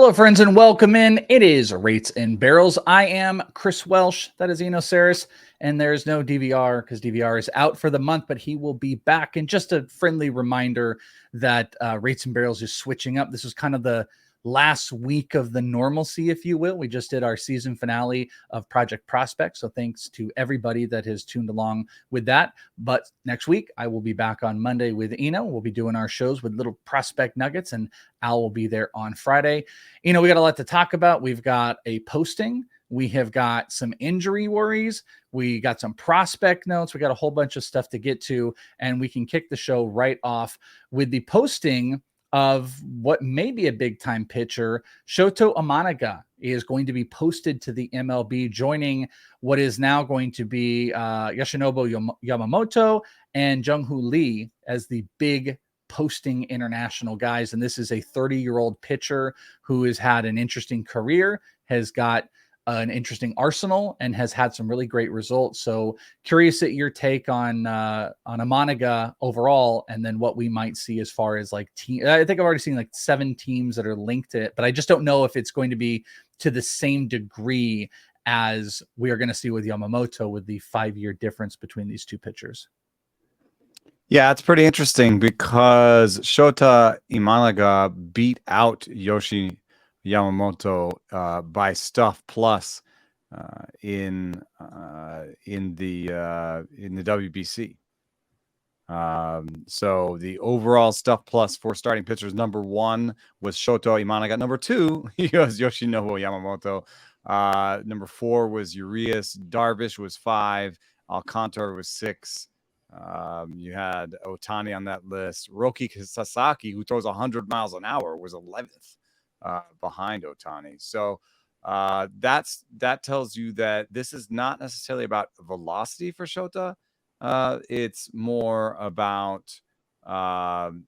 Hello, friends, and welcome in. It is Rates and Barrels. I am Chris Welsh. That is Eno Saris. And there's no DVR because DVR is out for the month, but he will be back. And just a friendly reminder that Rates and Barrels is switching up. This is kind of the last week of the normalcy, if you will. We just did our season finale of Project Prospect. So thanks to everybody that has tuned along with that. But next week, I will be back on Monday with Eno. We'll be doing our shows with little prospect nuggets, and Al will be there on Friday. We got a lot to talk about. We've got a posting. We have got some injury worries. We got some prospect notes. We got a whole bunch of stuff to get to, and we can kick the show right off with the posting of what may be a big-time pitcher. Shōta Imanaga is going to be posted to the MLB, joining what is now going to be Yoshinobu Yamamoto and Jung-Hoo Lee as the big posting international guys. And this is a 30-year-old pitcher who has had an interesting career, has got an interesting arsenal, and has had some really great results. So curious at your take on Imanaga overall, and then what we might see as far as like team. I think I've already seen like 7 teams that are linked to it, but I just don't know if it's going to be to the same degree as we are going to see with Yamamoto, with the 5-year difference between these two pitchers. Yeah, it's pretty interesting because Shōta Imanaga beat out Yoshi Yamamoto by Stuff Plus in the WBC. So the overall Stuff Plus for starting pitchers, number 1 was Shōta Imanaga. Number 2, he was Yoshinobu Yamamoto. Number 4 was Urias. Darvish was 5. Alcantara was 6. You had Ohtani on that list. Roki Sasaki, who throws 100 miles an hour, was 11th behind Ohtani. So that tells you that this is not necessarily about velocity for Shōta. It's more about the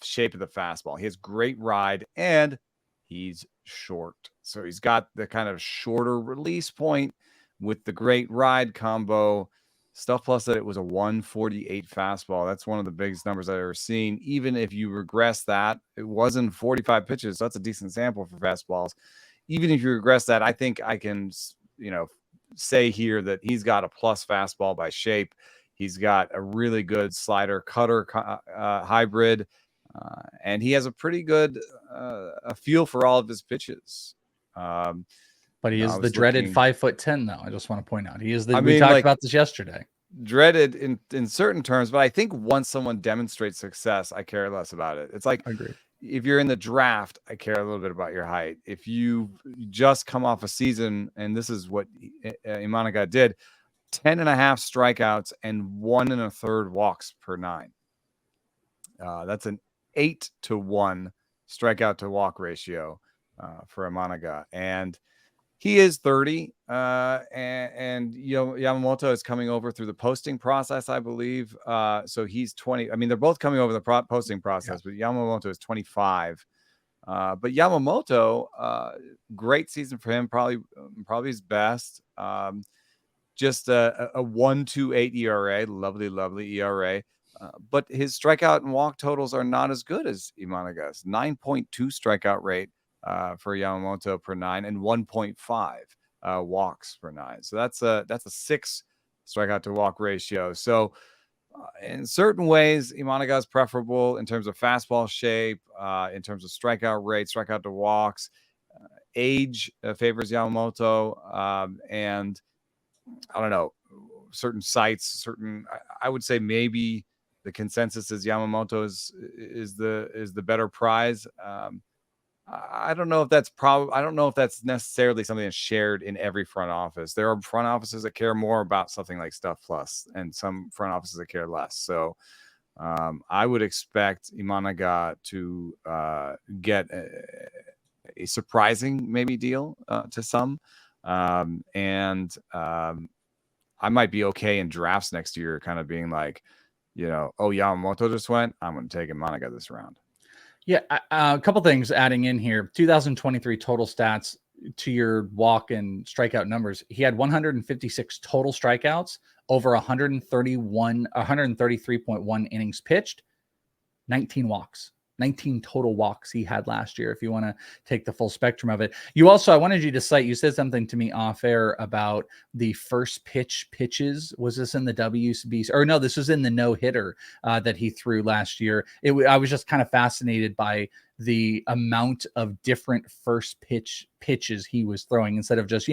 shape of the fastball. He has great ride, and he's short. So he's got the kind of shorter release point with the great ride combo. Stuff Plus that it was a 148 fastball. That's one of the biggest numbers I've ever seen. Even if you regress that, it wasn't 45 pitches. So that's a decent sample for fastballs. Even if you regress that, I think I can, say here that he's got a plus fastball by shape. He's got a really good slider cutter hybrid, and he has a pretty good a feel for all of his pitches. But he is the dreaded 5'10", though. I just want to point out he is the. We talked about this yesterday. Dreaded in certain terms, but I think once someone demonstrates success, I care less about it. It's like, if you're in the draft, I care a little bit about your height. If you just come off a season, and this is what Imanaga did, 10.5 strikeouts and 1 1/3 walks per 9. That's an 8-to-1 strikeout to walk ratio for Imanaga, and he is 30, and Yamamoto is coming over through the posting process, I believe. So he's 20. I mean, they're both coming over the posting process, but Yamamoto is 25. But Yamamoto, great season for him, probably his best. Just a 1.28 ERA, lovely ERA. But his strikeout and walk totals are not as good as Imanaga's. 9.2 strikeout rate for Yamamoto per 9, and 1.5 walks per 9. So that's a 6 strikeout to walk ratio. So in certain ways, Imanaga is preferable in terms of fastball shape, in terms of strikeout rate, strikeout to walks. Age favors Yamamoto, and I don't know, certain sites, I would say maybe the consensus is Yamamoto is the better prize. I don't know if that's I don't know if that's necessarily something that's shared in every front office. There are front offices that care more about something like Stuff Plus, and some front offices that care less. So I would expect Imanaga to get a surprising maybe deal to some, and I might be okay in drafts next year, kind of being like, oh, Yamamoto just went, I'm going to take Imanaga this round. Yeah, a couple things adding in here. 2023 total stats to your walk and strikeout numbers. He had 156 total strikeouts over 133.1 innings pitched, 19 walks. 19 total walks he had last year, if you want to take the full spectrum of it. You also, I wanted you to cite, you said something to me off air about the first pitch pitches. Was this in the WBC? Or no, this was in the no-hitter that he threw last year. I was just kind of fascinated by the amount of different first pitches he was throwing instead of just,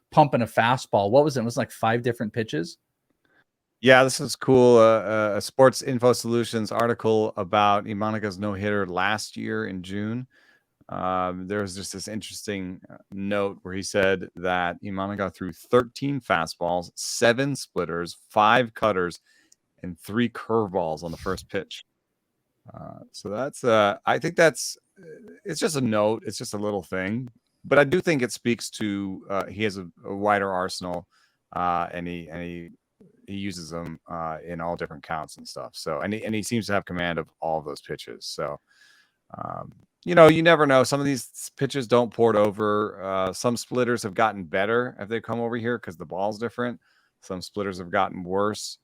pumping a fastball. What was it? It was like 5 different pitches. Yeah, this is cool. A Sports Info Solutions article about Imanaga's no-hitter last year in June. There was just this interesting note where he said that Imanaga threw 13 fastballs, 7 splitters, 5 cutters, and 3 curveballs on the first pitch. So that's, I think it's just a note. It's just a little thing. But I do think it speaks to he has a wider arsenal, and he uses them in all different counts and stuff. So and he seems to have command of all of those pitches. So you never know. Some of these pitches don't port over. Some splitters have gotten better if they come over here because the ball's different. Some splitters have gotten worse.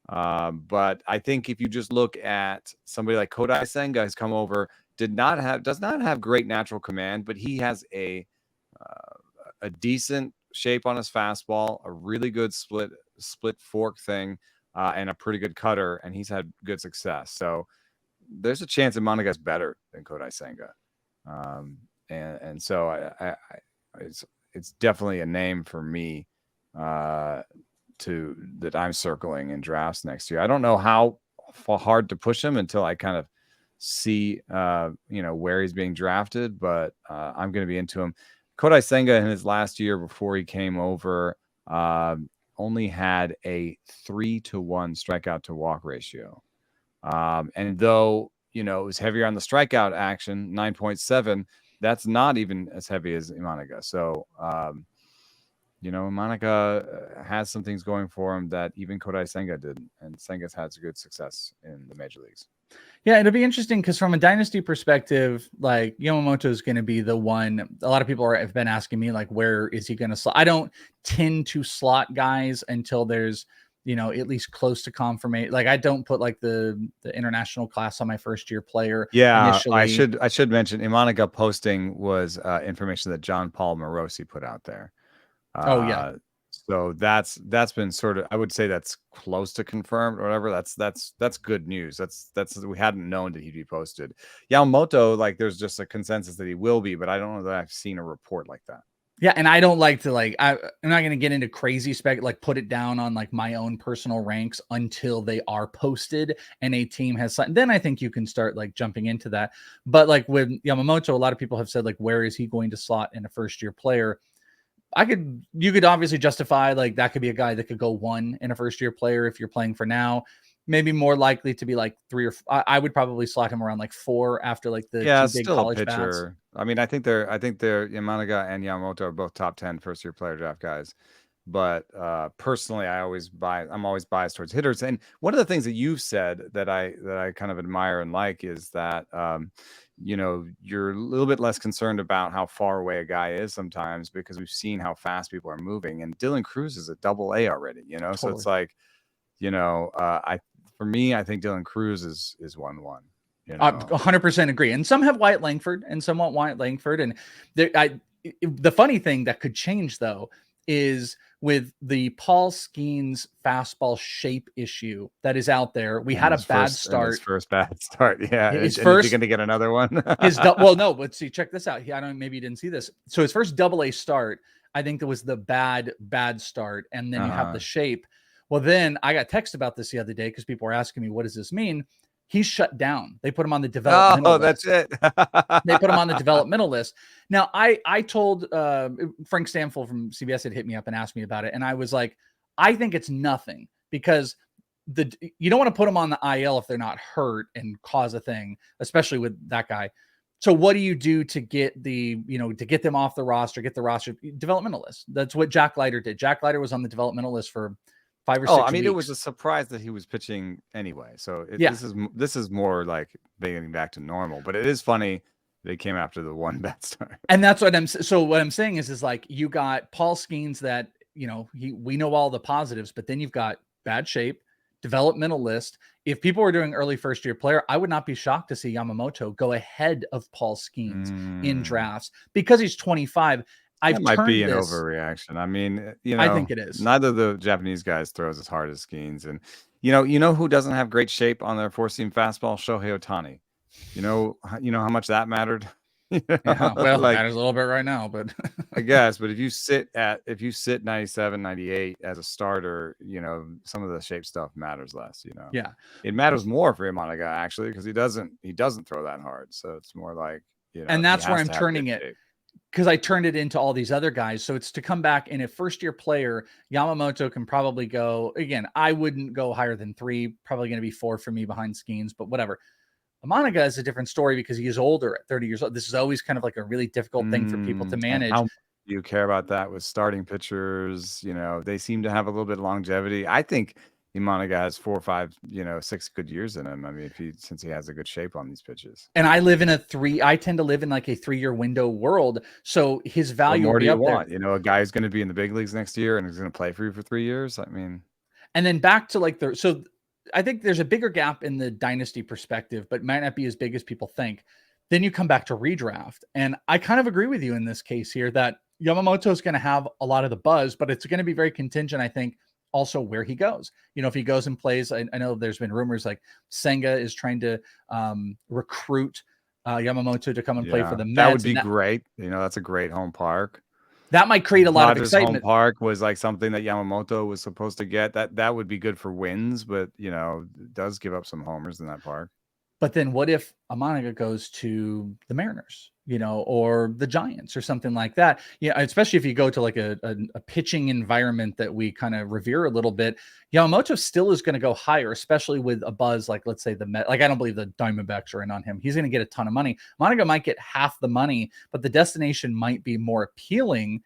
But I think if you just look at somebody like Kodai Senga has come over, does not have great natural command, but he has a decent shape on his fastball, a really good split fork thing, and a pretty good cutter, and he's had good success. So there's a chance Imanaga's better than Kodai Senga. And so it's definitely a name for me that I'm circling in drafts next year. I don't know how hard to push him until I kind of see where he's being drafted, but I'm going to be into him. Kodai Senga in his last year before he came over only had a 3-to-1 strikeout to walk ratio. And though, it was heavier on the strikeout action, 9.7, that's not even as heavy as Imanaga. So, Imanaga has some things going for him that even Kodai Senga didn't. And Senga's had good success in the major leagues. Yeah, it'll be interesting because from a dynasty perspective, like Yamamoto is going to be the one. A lot of people have been asking me, like, where is he going to slot? I don't tend to slot guys until there's, at least close to confirmation. Like, I don't put like the international class on my first year player. Yeah, initially. I should mention Imanaga posting was information that John Paul Morosi put out there. Oh yeah. So that's been sort of, I would say that's close to confirmed or whatever. That's good news. That's we hadn't known that he'd be posted. Yamamoto, like there's just a consensus that he will be, but I don't know that I've seen a report like that. Yeah, and I don't like to I'm not going to get into crazy put it down on like my own personal ranks until they are posted and a team has signed. Then I think you can start like jumping into that. But like with Yamamoto, a lot of people have said like, where is he going to slot in a first year player? You could obviously justify like that could be a guy that could go 1 in a first year player if you're playing for now. Maybe more likely to be like 3 or I would probably slot him around like 4 after like the 2 big college bats. I mean, I think they're Imanaga and Yamamoto are both top 10 first year player draft guys. But personally, I'm always biased towards hitters. And one of the things that you've said that I kind of admire and like is that you're a little bit less concerned about how far away a guy is sometimes because we've seen how fast people are moving. And Dylan Cruz is a AA already, Totally. So it's like, for me, I think Dylan Cruz is 1-1. I 100% agree. And some have Wyatt Langford and some want Wyatt Langford. And the funny thing that could change though is with the Paul Skeens fastball shape issue that is out there. We had a bad start. His first bad start. Yeah. His first, is he going to get another one? Well, no, but see, check this out. Maybe you didn't see this. So his first AA start, I think there was the bad start. And then you have the shape. Well, then I got text about this the other day because people were asking me, what does this mean? He's shut down. They put him on the developmental list. That's it. They put him on the developmental list. Now, I told Frank Stanfield from CBS had hit me up and asked me about it. And I was like, I think it's nothing because you don't want to put them on the IL if they're not hurt and cause a thing, especially with that guy. So what do you do to get to get them off the roster, get the roster developmental list? That's what Jack Leiter did. Jack Leiter was on the developmental list for 5 or 6 weeks. It was a surprise that he was pitching anyway. So this is more like getting back to normal, but it is funny they came after the 1 bad start. And that's what what I'm saying is like you got Paul Skeens that, we know all the positives, but then you've got bad shape, developmental list. If people were doing early first-year player, I would not be shocked to see Yamamoto go ahead of Paul Skeens in drafts because he's 25. That might be an overreaction. I mean, I think it is. Neither of the Japanese guys throws as hard as Skeens, and you know who doesn't have great shape on their four-seam fastball? Shohei Ohtani. You know how much that mattered. Yeah, well, like, it matters a little bit right now, but I guess. But if you sit 97, 98 as a starter, some of the shape stuff matters less. Yeah, it matters more for Imanaga actually because he doesn't throw that hard. So it's more like and that's where I'm turning it. Shape. Because I turned it into all these other guys. So it's to come back in a first-year player. Yamamoto can probably go, again, I wouldn't go higher than 3, probably going to be 4 for me behind Skeens, but whatever. Imanaga is a different story because he is older at 30 years old. This is always kind of like a really difficult thing for people to manage. How do you care about that with starting pitchers? They seem to have a little bit of longevity. I think Imanaga has 4 or 5, 6 good years in him. I mean, since he has a good shape on these pitches. And I tend to live in like a 3-year window world. So his value. What more do you want? A guy who's going to be in the big leagues next year and is going to play for you for 3 years. I mean, and then back to so I think there's a bigger gap in the dynasty perspective, but might not be as big as people think. Then you come back to redraft. And I kind of agree with you in this case here that Yamamoto is going to have a lot of the buzz, but it's going to be very contingent, I think, also where he goes. If he goes and plays, I know there's been rumors like Senga is trying to recruit Yamamoto to come and play for the Mets. That would be great. That's a great home park. That might create a lot of excitement. Home park was like something that Yamamoto was supposed to get. That would be good for wins, but it does give up some homers in that park. But then what if Imanaga goes to the Mariners, or the Giants or something like that? Yeah, especially if you go to like a pitching environment that we kind of revere a little bit. Yamamoto still is going to go higher, especially with a buzz like, let's say, the Met. Like, I don't believe the Diamondbacks are in on him. He's going to get a ton of money. Imanaga might get half the money, but the destination might be more appealing.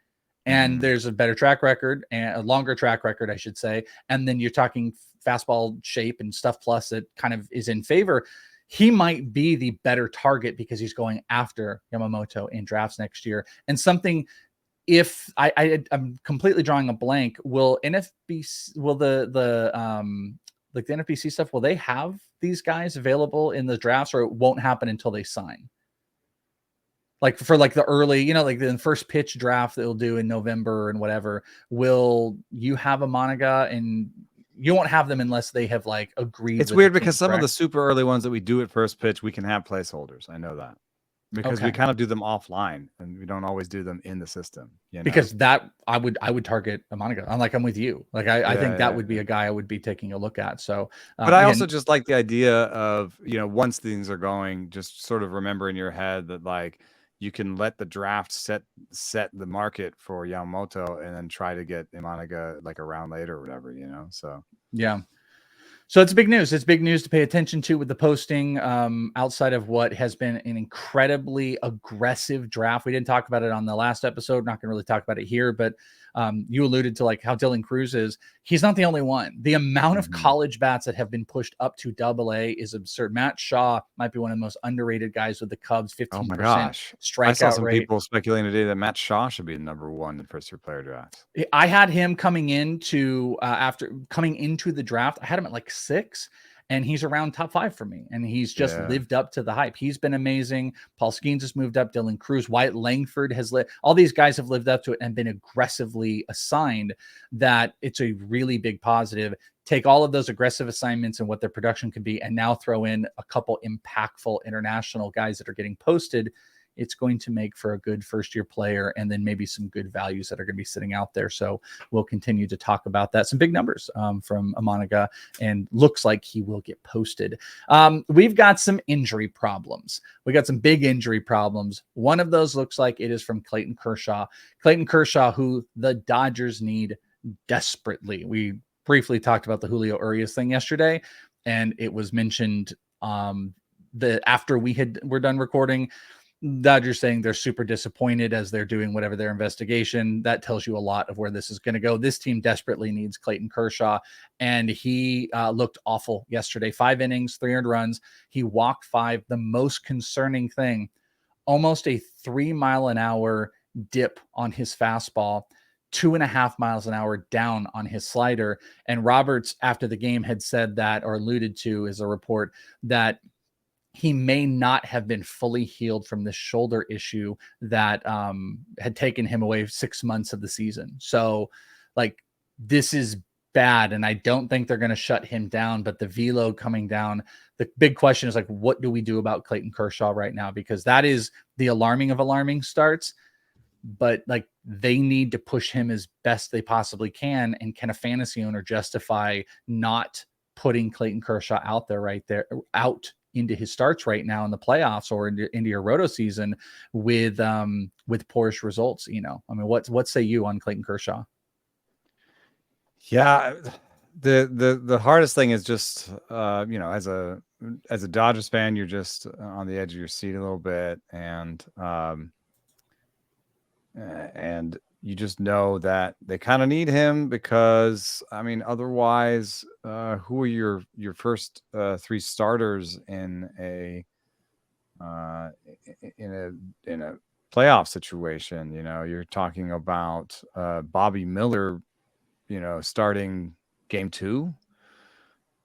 And there's a better track record and a longer track record, I should say. And then you're talking fastball shape and stuff plus that kind of is in favor. He might be the better target because he's going after Yamamoto in drafts next year. And something, if I'm completely drawing a blank, will NFBC, will the NFBC stuff, will they have these guys available in the drafts, or it won't happen until they sign? Like for like the early, like the first pitch draft that they'll do in November and whatever, will you have Imanaga? And you won't have them unless they have like agreed. It's weird because some of the super early ones that we do at first pitch, we can have placeholders. I know that because we kind of do them offline and we don't always do them in the system. Because that I would target Imanaga. I'm with you. Like I think that would be a guy I would be taking a look at. So, but I also just like the idea of, once things are going, just sort of remember in your head that like, you can let the draft set the market for Yamamoto and then try to get Imanaga like a round later or whatever, so. Yeah. So it's big news. It's big news to pay attention to with the posting outside of what has been an incredibly aggressive draft. We didn't talk about it on the last episode. Not going to really talk about it here, but you alluded to like how Dylan Cruz is. He's not the only one. The amount of college bats that have been pushed up to AA is absurd. Matt Shaw might be one of the most underrated guys with the Cubs. 15% oh my gosh. strikeout I saw some rate. people speculating today that Matt Shaw should be the number 1 in first-year player draft. I had him coming into after coming into the draft. I had him at like 6. And he's around top 5 for me. And he's just lived up to the hype. He's been amazing. Paul Skeens has moved up. Dylan Cruz, Wyatt Langford has all these guys have lived up to it and been aggressively assigned. That it's a really big positive. Take all of those aggressive assignments and what their production can be, and now throw in a couple impactful international guys that are getting posted. It's going to make for a good first-year player, and then maybe some good values that are going to be sitting out there. So we'll continue to talk about that. Some big numbers from Imanaga, and looks like he will get posted. We've got some injury problems. We got some big injury problems. One of those looks like it is from Clayton Kershaw. Clayton Kershaw, who the Dodgers need desperately. We briefly talked about the Julio Urias thing yesterday, and it was mentioned after we're done recording. Dodgers saying they're super disappointed as they're doing whatever their investigation. That tells you a lot of where this is going to go. This team desperately needs Clayton Kershaw, and he looked awful yesterday. 5 innings, 3 earned runs. He walked 5. The most concerning thing, almost a 3-mile-an-hour dip on his fastball. 2.5 miles an hour down on his slider. And Roberts, after the game, had said that, or alluded to as a report, that he may not have been fully healed from this shoulder issue that had taken him away 6 months of the season. So like, this is bad. And I don't think they're going to shut him down, but the velo coming down, the big question is like, what do we do about Clayton Kershaw right now? Because that is the alarming of alarming starts, but like, they need to push him as best they possibly can. And can a fantasy owner justify not putting Clayton Kershaw out out into his starts right now in the playoffs or into your roto season with poorish results? I mean, what say you on Clayton Kershaw? Yeah, the hardest thing is just as a Dodgers fan, you're just on the edge of your seat a little bit, and you just know that they kind of need him because, I mean, otherwise, who are your first 3 starters in a playoff situation? You're talking about Bobby Miller, starting game 2,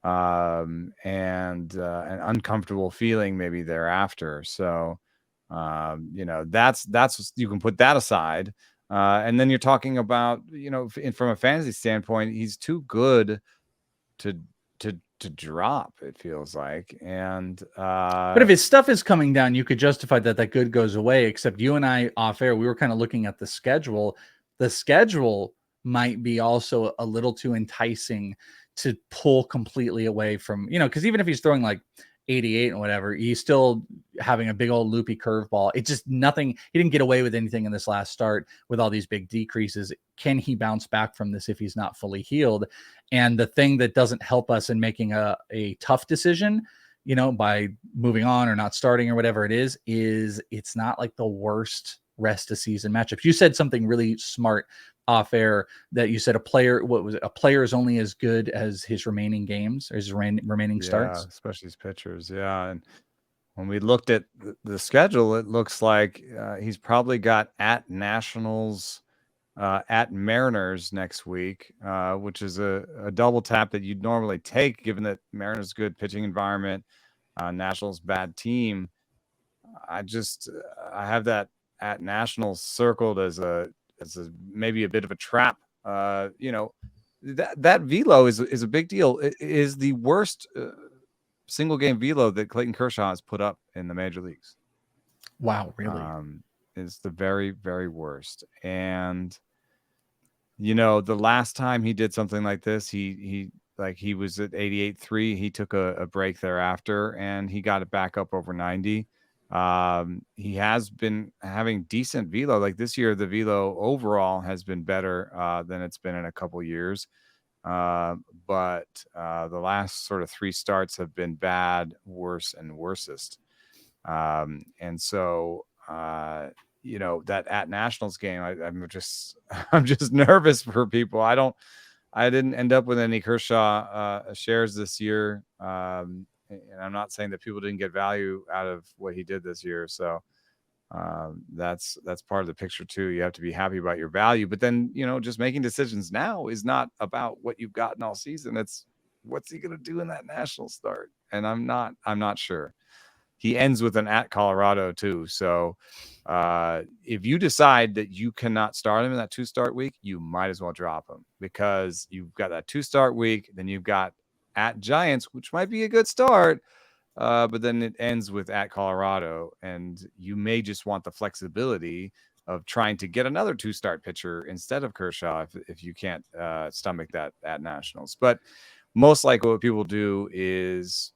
and an uncomfortable feeling maybe thereafter. So, that's you can put that aside. And then you're talking about, from a fantasy standpoint, he's too good to drop, it feels like. And but if his stuff is coming down, you could justify that good goes away. Except you and I off air, we were kind of looking at the schedule. The schedule might be also a little too enticing to pull completely away from, because even if he's throwing like 88 and whatever, he's still having a big old loopy curveball. It's just nothing. He didn't get away with anything in this last start with all these big decreases. Can he bounce back from this if he's not fully healed? And the thing that doesn't help us in making a tough decision, by moving on or not starting or whatever it is it's not like the worst rest of season matchup. You said something really smart off air, that you said a player is only as good as his remaining games or his remaining starts, especially his pitchers. Yeah. And when we looked at the schedule, it looks like he's probably got at Nationals, at Mariners next week, which is a double tap that you'd normally take, given that Mariners good pitching environment, Nationals bad team. I have that at Nationals circled as maybe a bit of a trap. That velo is a big deal. It is the worst single game velo that Clayton Kershaw has put up in the major leagues. Wow, really? Is the very, very worst. And the last time he did something like this, he was at 88.3. He took a break thereafter, and he got it back up over 90. He has been having decent velo. Like this year, the velo overall has been better than it's been in a couple years. But the last sort of 3 starts have been bad, worse, and worstest. And so, that at Nationals game, I'm just nervous for people. I didn't end up with any Kershaw shares this year. And I'm not saying that people didn't get value out of what he did this year. So that's part of the picture too. You have to be happy about your value, but then, just making decisions now is not about what you've gotten all season. It's what's he going to do in that national start. And I'm not sure. He ends with an at Colorado too. So if you decide that you cannot start him in that 2-start week, you might as well drop him, because you've got that 2-start week. Then you've got at Giants, which might be a good start, but then it ends with at Colorado, and you may just want the flexibility of trying to get another 2-start pitcher instead of Kershaw if you can't stomach that at Nationals. But most likely what people do is,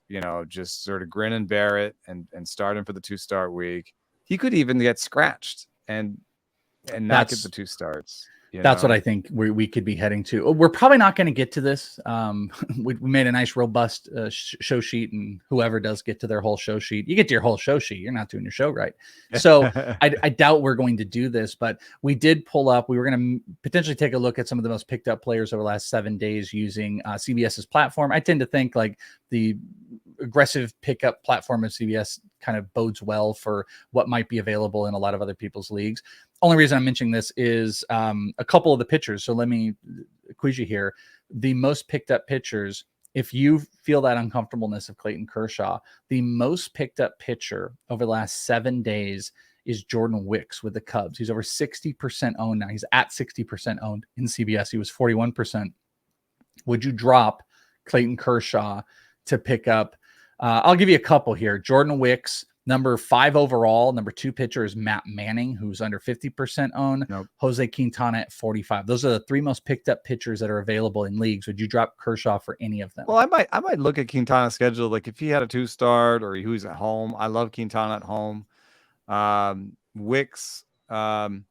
just sort of grin and bear it and start him for the 2-start week. He could even get scratched and not get the 2 starts. That's what I think we could be heading to. We're probably not going to get to this. We made a nice robust show sheet, and whoever does get to their whole show sheet, you get to your whole show sheet. You're not doing your show right. So I doubt we're going to do this, but we did pull up. We were going to potentially take a look at some of the most picked up players over the last 7 days using CBS's platform. I tend to think like the aggressive pickup platform of CBS kind of bodes well for what might be available in a lot of other people's leagues. Only reason I'm mentioning this is a couple of the pitchers. So let me quiz you here. The most picked up pitchers, if you feel that uncomfortableness of Clayton Kershaw, the most picked up pitcher over the last 7 days is Jordan Wicks with the Cubs. He's over 60% owned now. He's at 60% owned in CBS. He was 41%. Would you drop Clayton Kershaw to pick up? I'll give you a couple here. Jordan Wicks, number 5 overall. Number 2 pitcher is Matt Manning, who's under 50% owned. Nope. Jose Quintana at 45. Those are the 3 most picked up pitchers that are available in leagues. Would you drop Kershaw for any of them? Well, I might look at Quintana's schedule. Like if he had a 2-start or he was at home, I love Quintana at home. Wicks would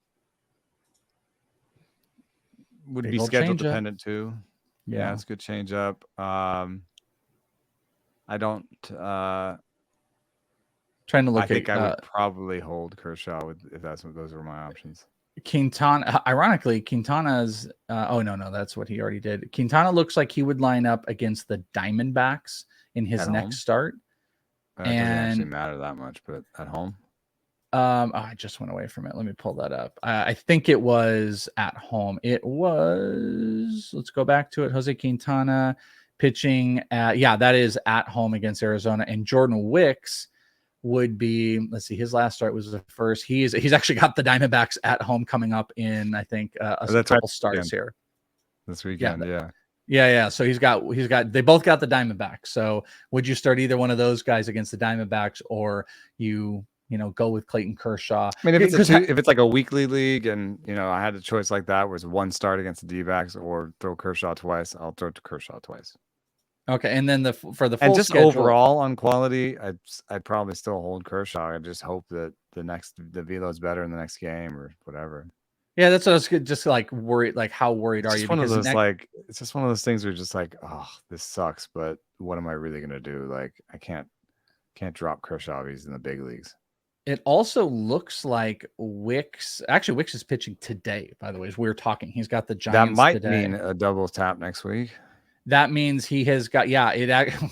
Big be old schedule change-up. dependent too. Yeah, it's a good change up. I don't trying to look I think I would probably hold Kershaw if those were my options. Quintana, ironically, Quintana's oh no, that's what he already did. Quintana looks like he would line up against the Diamondbacks in his next start. It doesn't actually matter that much, but at home. I just went away from it. Let me pull that up. I think it was at home. It was, let's go back to it. Jose Quintana pitching that is at home against Arizona. And Jordan Wicks would be, let's see, his last start was the first. He's actually got the Diamondbacks at home coming up in, I think, a couple starts here this weekend. Yeah. So he's got they both got the Diamondbacks. So would you start either one of those guys against the Diamondbacks, or you go with Clayton Kershaw? I mean, if it's like a weekly league and, I had a choice like that, where it's 1 start against the D-backs or throw Kershaw twice, I'll throw to Kershaw twice. Okay. And then for the full and just schedule, overall on quality, I'd probably still hold Kershaw. I just hope that the velo is better in the next game or whatever. Yeah, that's what I was just like worried. Like, how worried are you? One of those it's just one of those things where you're just like, oh, this sucks, but what am I really gonna do? Like, I can't drop Kershaw if he's in the big leagues. It also looks like Wicks is pitching today, by the way, as we're talking. He's got the Giants. That might today. mean a double tap next week. That means he has got,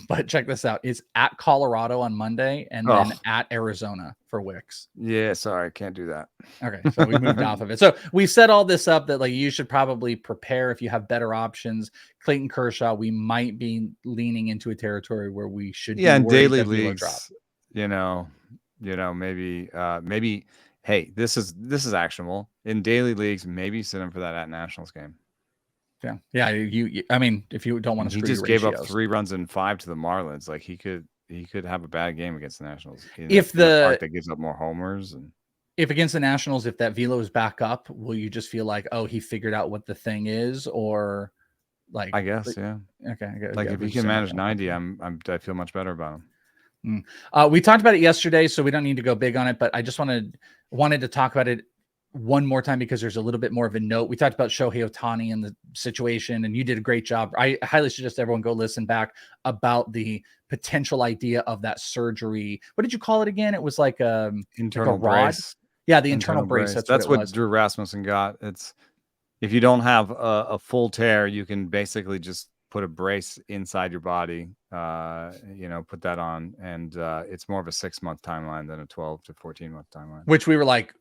but check this out. It's at Colorado on Monday and then at Arizona for Wicks. Yeah, sorry, can't do that. Okay, so we moved off of it. So we set all this up that you should probably prepare if you have better options. Clayton Kershaw, we might be leaning into a territory where we should be in daily leagues, maybe hey, this is actionable. In daily leagues, maybe sit him for that at Nationals game. Yeah. I mean, if you don't want to, he just gave up 3 runs in 5 to the Marlins. Like he could have a bad game against the Nationals. If that gives up more homers, and if against the Nationals, if that velo is back up, will you just feel like, oh, he figured out what the thing is, or I guess, yeah. Okay, like if he can manage 90, I feel much better about him. We talked about it yesterday, so we don't need to go big on it. But I just wanted to talk about it one more time because there's a little bit more of a note. We talked about Shohei Ohtani and the situation, and you did a great job. I highly suggest everyone go listen back about the potential idea of that surgery. What did you call it again? It was like internal rod. Brace. Yeah, the internal brace. That's what Drew Rasmussen got. It's if you don't have a full tear, you can basically just put a brace inside your body, put that on, and it's more of a 6-month timeline than a 12 to 14-month timeline. Which we were like,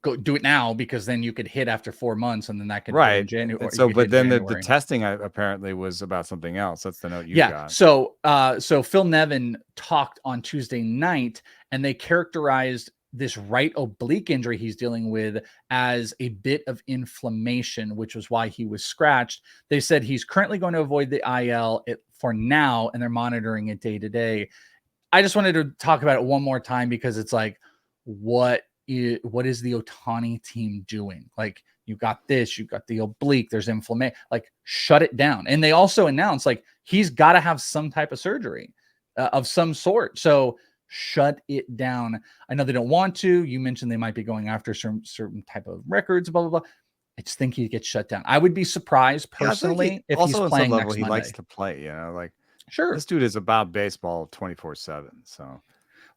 go do it now, because then you could hit after 4 months, and then that could right in January. So, but then the testing apparently was about something else. That's the note you got. So Phil Nevin talked on Tuesday night, and they characterized this right oblique injury he's dealing with as a bit of inflammation, which was why he was scratched. They said he's currently going to avoid the IL for now, and they're monitoring it day to day. I just wanted to talk about it one more time because it's like, what is the Ohtani team doing? Like, you got this, you got the oblique, there's inflammation, like shut it down. And they also announced like he's got to have some type of surgery of some sort. So shut it down. I know they don't want to. You mentioned they might be going after certain type of records, blah, blah, blah. I just think he gets shut down. I would be surprised personally if he's playing next Monday. He likes to play, like sure. This dude is about baseball 24/7. So,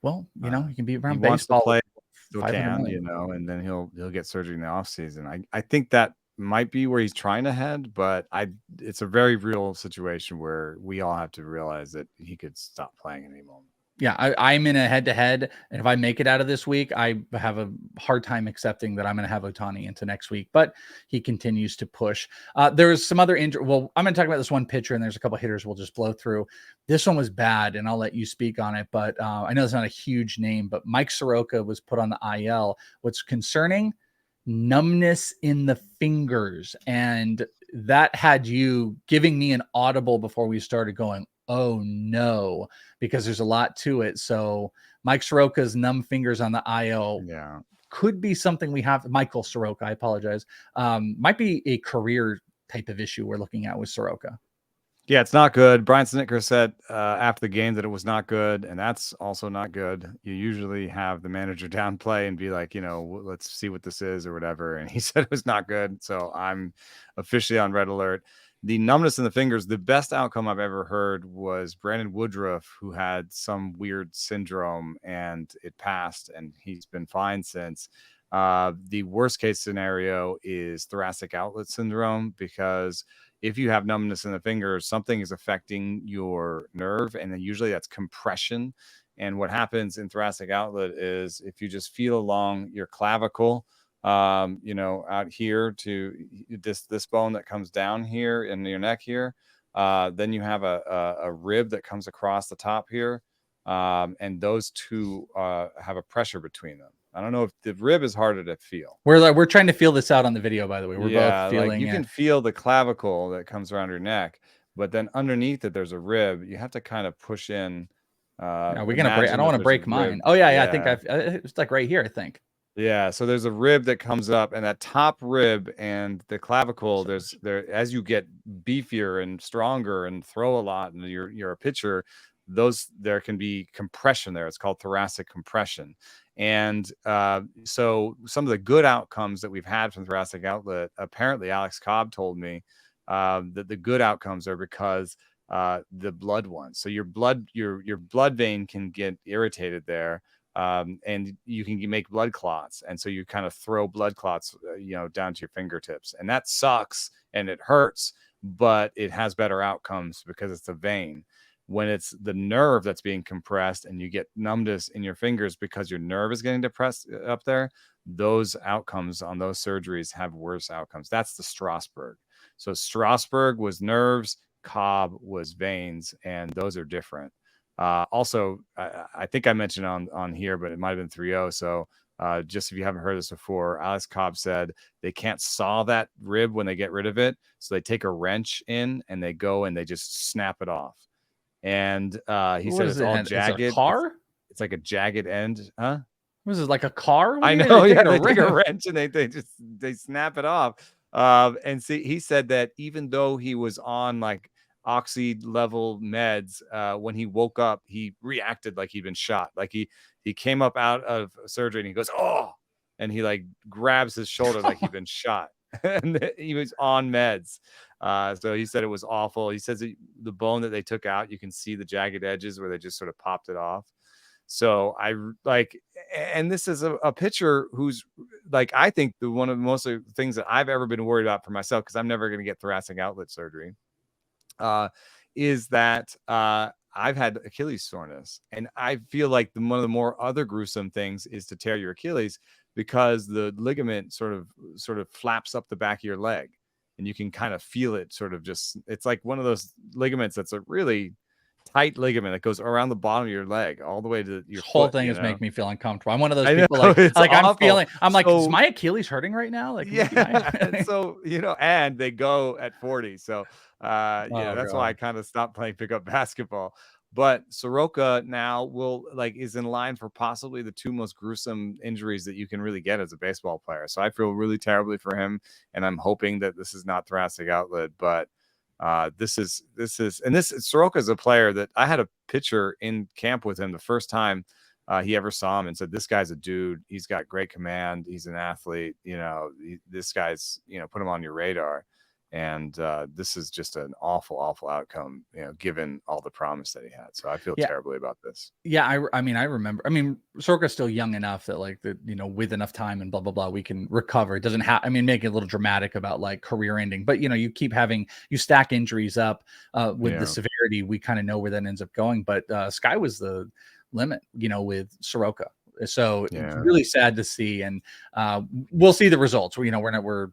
well, you can be around he baseball. Wants to play, and then he'll get surgery in the off season. I think that might be where he's trying to head, but it's a very real situation where we all have to realize that he could stop playing at any moment. Yeah, I'm in a head-to-head, and if I make it out of this week, I have a hard time accepting that I'm going to have Ohtani into next week. But he continues to push. There's some other injury. Well, I'm going to talk about this one pitcher, and there's a couple of hitters we'll just blow through. This one was bad, and I'll let you speak on it. But I know it's not a huge name, but Mike Soroka was put on the IL. What's concerning? Numbness in the fingers, and that had you giving me an audible before we started going, oh no, because there's a lot to it. So Mike Soroka's numb fingers on the IL could be something we have. Michael Soroka, I apologize. Might be a career type of issue we're looking at with Soroka. Yeah, it's not good. Brian Snitker said after the game that it was not good, and that's also not good. You usually have the manager downplay and be like, let's see what this is or whatever. And he said it was not good. So I'm officially on red alert. The numbness in the fingers, the best outcome I've ever heard was Brandon Woodruff, who had some weird syndrome and it passed, and he's been fine since. The worst case scenario is thoracic outlet syndrome, because if you have numbness in the fingers, something is affecting your nerve, and then usually that's compression. And what happens in thoracic outlet is if you just feel along your clavicle, out here to this bone that comes down here in your neck here, then you have a rib that comes across the top here, and those two have a pressure between them. I don't know if the rib is harder to feel. We're trying to feel this out on the video, by the way. We're both feeling like you can feel the clavicle that comes around your neck, but then underneath it there's a rib. You have to kind of push in. Are we gonna break? I don't want to break mine. Oh yeah. I think it's like right here, I think. Yeah, so there's a rib that comes up, and that top rib and the clavicle, there as you get beefier and stronger and throw a lot, and you're a pitcher, there can be compression there. It's called thoracic compression. And so some of the good outcomes that we've had from thoracic outlet, apparently Alex Cobb told me that the good outcomes are because the blood ones. So your blood vein can get irritated there. And you can make blood clots. And so you kind of throw blood clots, down to your fingertips, and that sucks and it hurts, but it has better outcomes because it's a vein. When it's the nerve that's being compressed and you get numbness in your fingers because your nerve is getting depressed up there, those outcomes on those surgeries have worse outcomes. That's the Strasburg. So Strasburg was nerves, Cobb was veins, and those are different. Also, I think I mentioned on here, but it might have been 3-0. So just if you haven't heard this before, Alex Cobb said they can't saw that rib when they get rid of it. So they take a wrench in and they go and they just snap it off. And he said it's all jagged. Is it a car? It's like a jagged end. Huh? Was it like a car? I know. Yeah, they take a wrench and they snap it off. And see, he said that even though he was on like oxy level meds, when he woke up, he reacted like he'd been shot. Like he came up out of surgery and he goes, oh, and he like grabs his shoulder like he'd been shot. And he was on meds. So he said it was awful. He says the bone that they took out, you can see the jagged edges where they just sort of popped it off. So I like, and this is a pitcher who's like, I think one of the most things that I've ever been worried about for myself, because I'm never going to get thoracic outlet surgery, is that I've had Achilles soreness, and I feel like one of the more other gruesome things is to tear your Achilles, because the ligament sort of flaps up the back of your leg, and you can kind of feel it it's like one of those ligaments that's a really tight ligament that goes around the bottom of your leg all the way to your whole foot, thing is making me feel uncomfortable. I'm one of those people I'm like, is my Achilles hurting right now? Like, yeah. So, and they go at 40. So, that's why I kind of stopped playing pickup basketball. But Soroka now is in line for possibly the two most gruesome injuries that you can really get as a baseball player. So I feel really terribly for him, and I'm hoping that this is not thoracic outlet, but Soroka is a player that I had a pitcher in camp with him the first time he ever saw him, and said, this guy's a dude. He's got great command. He's an athlete. This guy's, put him on your radar. And this is just an awful, awful outcome, given all the promise that he had. So I feel terribly about this. Yeah, I remember. Soroka's still young enough that with enough time and blah blah blah, we can recover. It doesn't have. Make it a little dramatic about like career ending, but you stack injuries up with the severity. We kind of know where that ends up going. But Sky was the limit, with Soroka. So it's Yeah. really sad to see. And we'll see the results. We're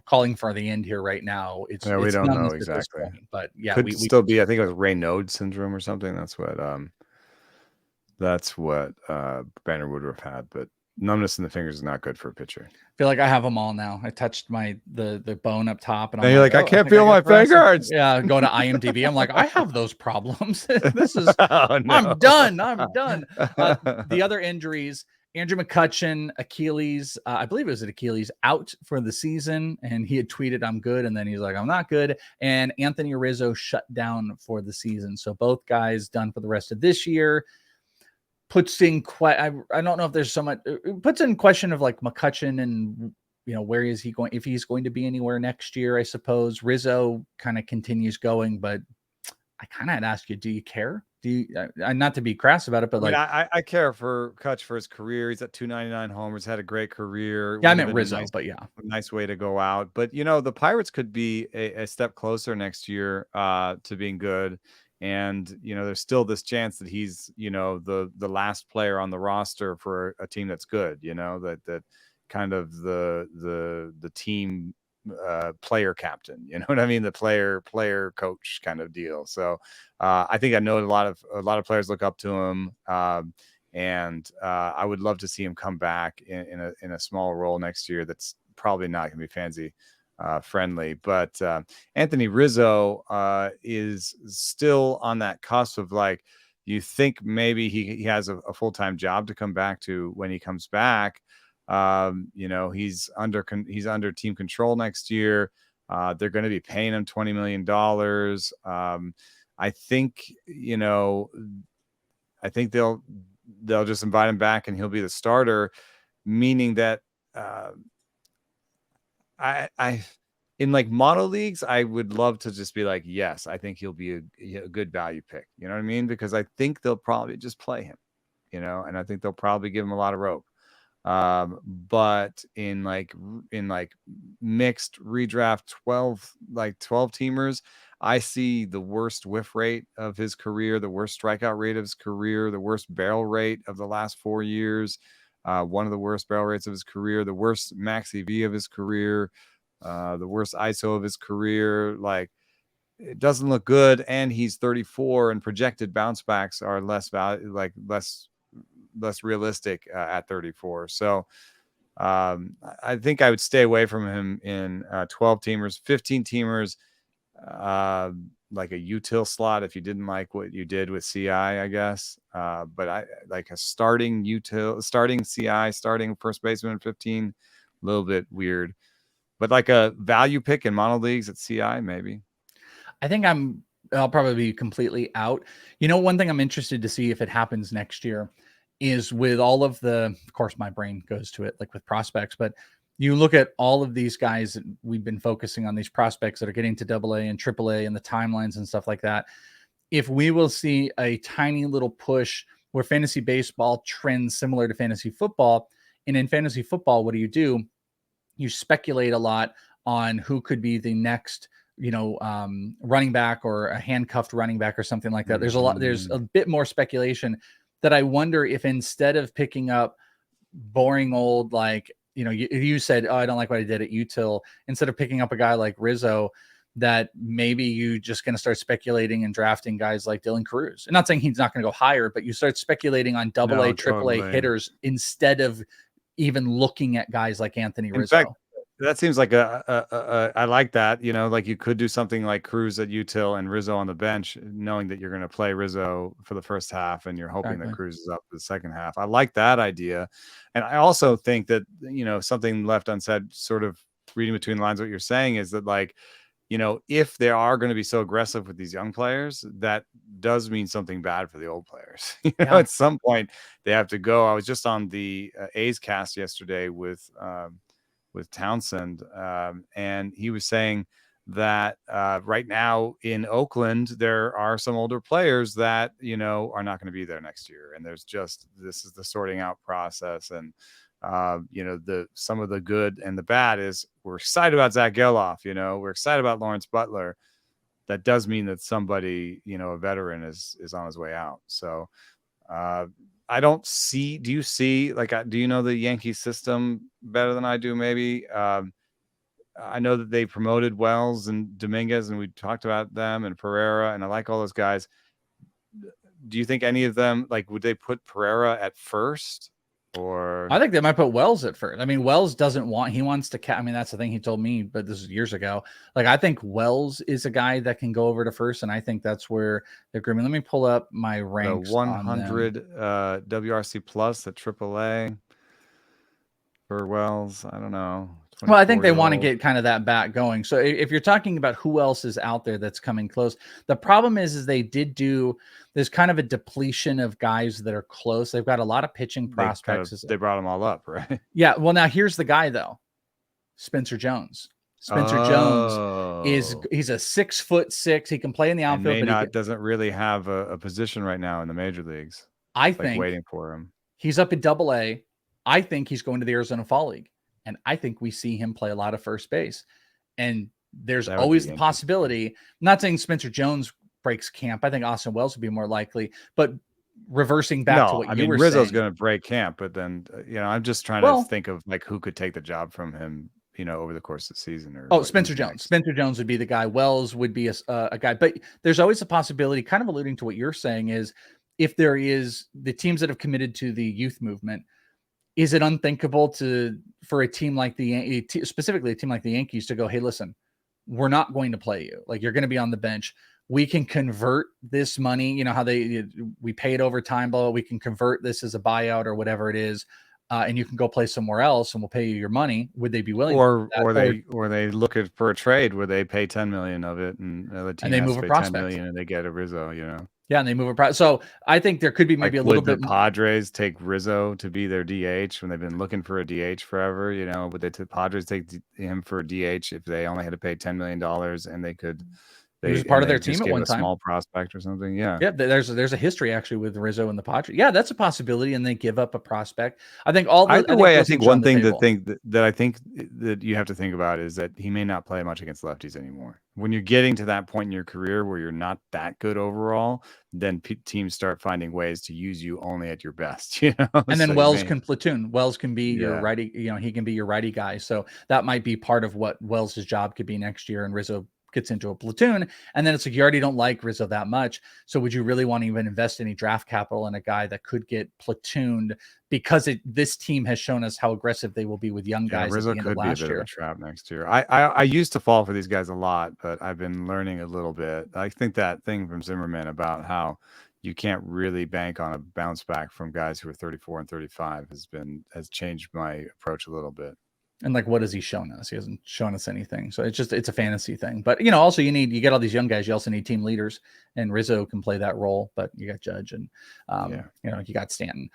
calling for the end here right now. We It's don't know numbness at this exactly. point. But yeah, Could still be, I think it was Raynaud syndrome or something. That's what Banner Woodruff had, but numbness in the fingers is not good for a pitcher. I feel like I have them all now. I touched the bone up top, and I'm like, I can't feel my fingers. Yeah, go to IMDb. I'm like, I have those problems. This is, oh, no. I'm done. The other injuries: Andrew McCutchen, Achilles. I believe it was Achilles, out for the season, and he had tweeted, "I'm good," and then he's like, "I'm not good." And Anthony Rizzo shut down for the season, so both guys done for the rest of this year. Puts in I don't know if there's so much. Puts in question of like McCutchen and where is he going, if he's going to be anywhere next year. I suppose Rizzo kind of continues going, but I kind of had asked you, do you care? Do you? Not to be crass about it, but I care for Kutch for his career. He's at 299 homers, had a great career. Yeah, I meant Rizzo, but yeah, a nice way to go out. But the Pirates could be a step closer next year to being good. And there's still this chance that he's the last player on the roster for a team that's good. That kind of the team player captain. You know what I mean? The player coach kind of deal. So I think I know a lot of players look up to him. And I would love to see him come back in a small role next year. That's probably not going to be fancy friendly, but Anthony Rizzo is still on that cusp of like, you think maybe he has a full-time job to come back to when he comes back. He's under team control next year. They're going to be paying him $20 million. I think they'll just invite him back and he'll be the starter, meaning that I in like mono leagues, I would love to just be like, yes, I think he'll be a good value pick. You know what I mean? Because I think they'll probably just play him, and I think they'll probably give him a lot of rope. But in mixed redraft 12 teamers, I see the worst whiff rate of his career, the worst strikeout rate of his career, the worst barrel rate of the last 4 years. One of the worst barrel rates of his career, the worst max EV of his career, the worst ISO of his career. Like, it doesn't look good, and he's 34, and projected bounce backs are less realistic at 34. So I think I would stay away from him in 12 teamers, 15 teamers, like a util slot if you didn't like what you did with CI, I guess. But I like a starting CI, starting first baseman 15, a little bit weird. But like a value pick in mono leagues at CI, maybe. I think I'll probably be completely out. One thing I'm interested to see if it happens next year is with all of course, my brain goes to it like with prospects, but you look at all of these guys, we've been focusing on these prospects that are getting to AA and AAA and the timelines and stuff like that. If we will see a tiny little push where fantasy baseball trends similar to fantasy football, and in fantasy football, what do? You speculate a lot on who could be the next, running back or a handcuffed running back or something like that. There's a bit more speculation that I wonder if instead of picking up boring old, like, you said, oh, I don't like what I did at util, instead of picking up a guy like Rizzo, that maybe you just going to start speculating and drafting guys like Dylan Cruz. I'm not saying he's not going to go higher, but you start speculating on AA, AAA totally. Hitters instead of even looking at guys like Anthony Rizzo. In fact, that seems like I like that, like you could do something like Cruz at util and Rizzo on the bench, knowing that you're going to play Rizzo for the first half and you're hoping that Cruz is up for the second half. I like that idea. And I also think that, something left unsaid, sort of reading between the lines, what you're saying is that, like, if they are going to be so aggressive with these young players, that does mean something bad for the old players. At some point they have to go. I was just on the A's cast yesterday with Townsend, and he was saying that right now in Oakland there are some older players that are not going to be there next year, and this is the sorting out process. And some of the good and the bad is we're excited about Zach Geloff, we're excited about Lawrence Butler. That does mean that somebody, a veteran is on his way out. So I don't see. Do you see, like, do you know the Yankee system better than I do? Maybe. I know that they promoted Wells and Dominguez, and we talked about them, and Pereira, and I like all those guys. Do you think any of them, like, would they put Pereira at first? Or I think they might put Wells at first. I mean, Wells doesn't want, he wants to, I mean, that's the thing he told me, but this is years ago. Like, I think Wells is a guy that can go over to first, and I think that's where the agreement. Let me pull up my ranks. The 100 WRC plus at AAA for Wells. I don't know. Well, I think they want to get kind of that back going. So if you're talking about who else is out there that's coming close, the problem is they did do, there's kind of a depletion of guys that are close. They've got a lot of pitching prospects. They brought them all up, right? Yeah. Well, now here's the guy though, Spencer Jones. Jones he's a 6'6". He can play in the outfield, but doesn't really have a position right now in the major leagues. I think waiting for him. He's up at AA. I think he's going to the Arizona Fall League. And I think we see him play a lot of first base. And there's always the possibility. I'm not saying Spencer Jones breaks camp. I think Austin Wells would be more likely. But reversing back to what you were saying. Rizzo's going to break camp. But then, I'm just trying to think of, like, who could take the job from him, over the course of the season. Spencer Jones. Spencer Jones would be the guy. Wells would be a guy. But there's always a possibility, kind of alluding to what you're saying, is if there is the teams that have committed to the youth movement, is it unthinkable for a team like specifically a team like the Yankees to go, hey, listen, we're not going to play you. Like, you're going to be on the bench. We can convert this money. You know how we pay it over time, blah, we can convert this as a buyout or whatever it is. And you can go play somewhere else and we'll pay you your money. Would they be willing? Or they look for a trade where they pay 10 million of it and the team they move a prospect 10 million and they get a Rizzo, Yeah, and they move a So I think there could be maybe a little bit. Would the Padres take Rizzo to be their DH when they've been looking for a DH forever? Would the Padres take him for a DH if they only had to pay $10 million and they could? He was part of their team at one time. Small prospect or something. Yeah. Yeah. There's a history actually with Rizzo and the Padres. Yeah, that's a possibility. And they give up a prospect. I think I think one thing that I think that you have to think about is that he may not play much against lefties anymore. When you're getting to that point in your career where you're not that good overall, then teams start finding ways to use you only at your best. And then so Wells can platoon. Wells can be your righty. He can be your righty guy. So that might be part of what Wells' job could be next year. And Rizzo gets into a platoon, and then it's like, you already don't like Rizzo that much. So would you really want to even invest any draft capital in a guy that could get platooned? Because this team has shown us how aggressive they will be with young guys. Rizzo could be a bit of a trap next year. I used to fall for these guys a lot, but I've been learning a little bit. I think that thing from Zimmerman about how you can't really bank on a bounce back from guys who are 34 and 35 has changed my approach a little bit. And like, what has he shown us? He hasn't shown us anything. So it's a fantasy thing. But, also you get all these young guys. You also need team leaders, and Rizzo can play that role, but you got Judge and, you got Stanton.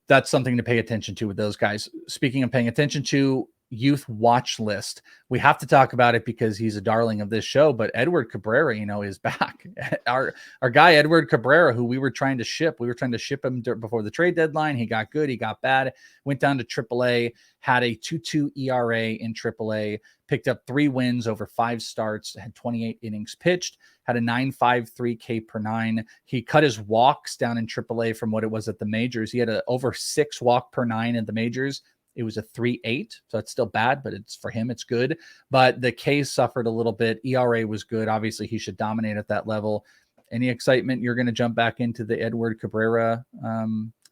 That's something to pay attention to with those guys. Speaking of paying attention to, youth watch list. We have to talk about it because he's a darling of this show, but Edward Cabrera, is back. Our guy, Edward Cabrera, who we were trying to ship him before the trade deadline. He got good. He got bad, went down to AAA, had a 2.2 ERA in AAA, picked up 3 wins over 5 starts, had 28 innings pitched, had a 9.53 K per 9. He cut his walks down in AAA from what it was at the majors. He had over 6 walk per 9 at the majors. It was a 3.8, so it's still bad, but for him, it's good. But the K's suffered a little bit. ERA was good. Obviously, he should dominate at that level. Any excitement you're going to jump back into the Edward Cabrera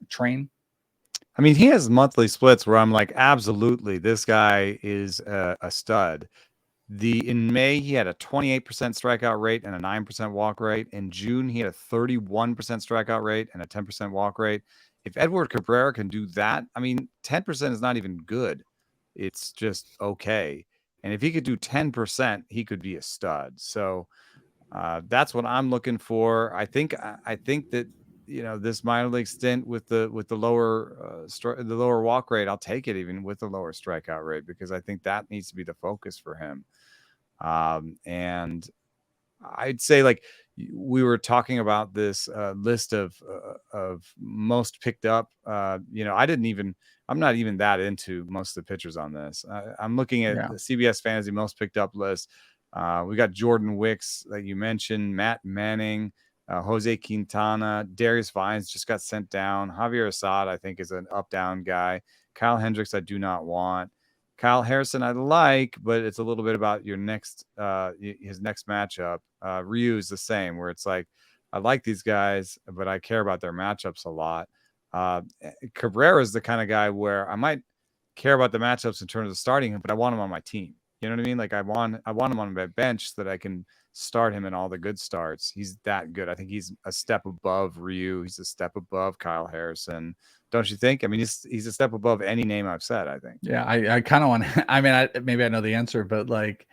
train? I mean, he has monthly splits where I'm like, absolutely, this guy is a stud. In May, he had a 28% strikeout rate and a 9% walk rate. In June, he had a 31% strikeout rate and a 10% walk rate. If Edward Cabrera can do that, 10% is not even good. It's just okay. And if he could do 10%, he could be a stud. So that's what I'm looking for. I think that this minor league stint with the lower walk rate, I'll take it even with the lower strikeout rate, because I think that needs to be the focus for him. And I'd say, like, we were talking about this list of most picked up. I'm not even that into most of the pitchers on this. I'm looking at the CBS Fantasy most picked up list. We got Jordan Wicks that you mentioned, Matt Manning, Jose Quintana, Darius Vines just got sent down. Javier Assad, I think, is an up-down guy. Kyle Hendricks, I do not want. Kyle Harrison, I like, but it's a little bit about your next, his next matchup. Ryu is the same, where it's like, I like these guys, but I care about their matchups a lot. Cabrera is the kind of guy where I might care about the matchups in terms of starting him, but I want him on my team. You know what I mean? Like I want him on my bench so that I can start him in all the good starts. He's that good. I think he's a step above Ryu. He's a step above Kyle Harrison. Don't you think? I mean, he's a step above any name I've said, I think. Yeah, I kind of want I mean, maybe I know the answer, but like,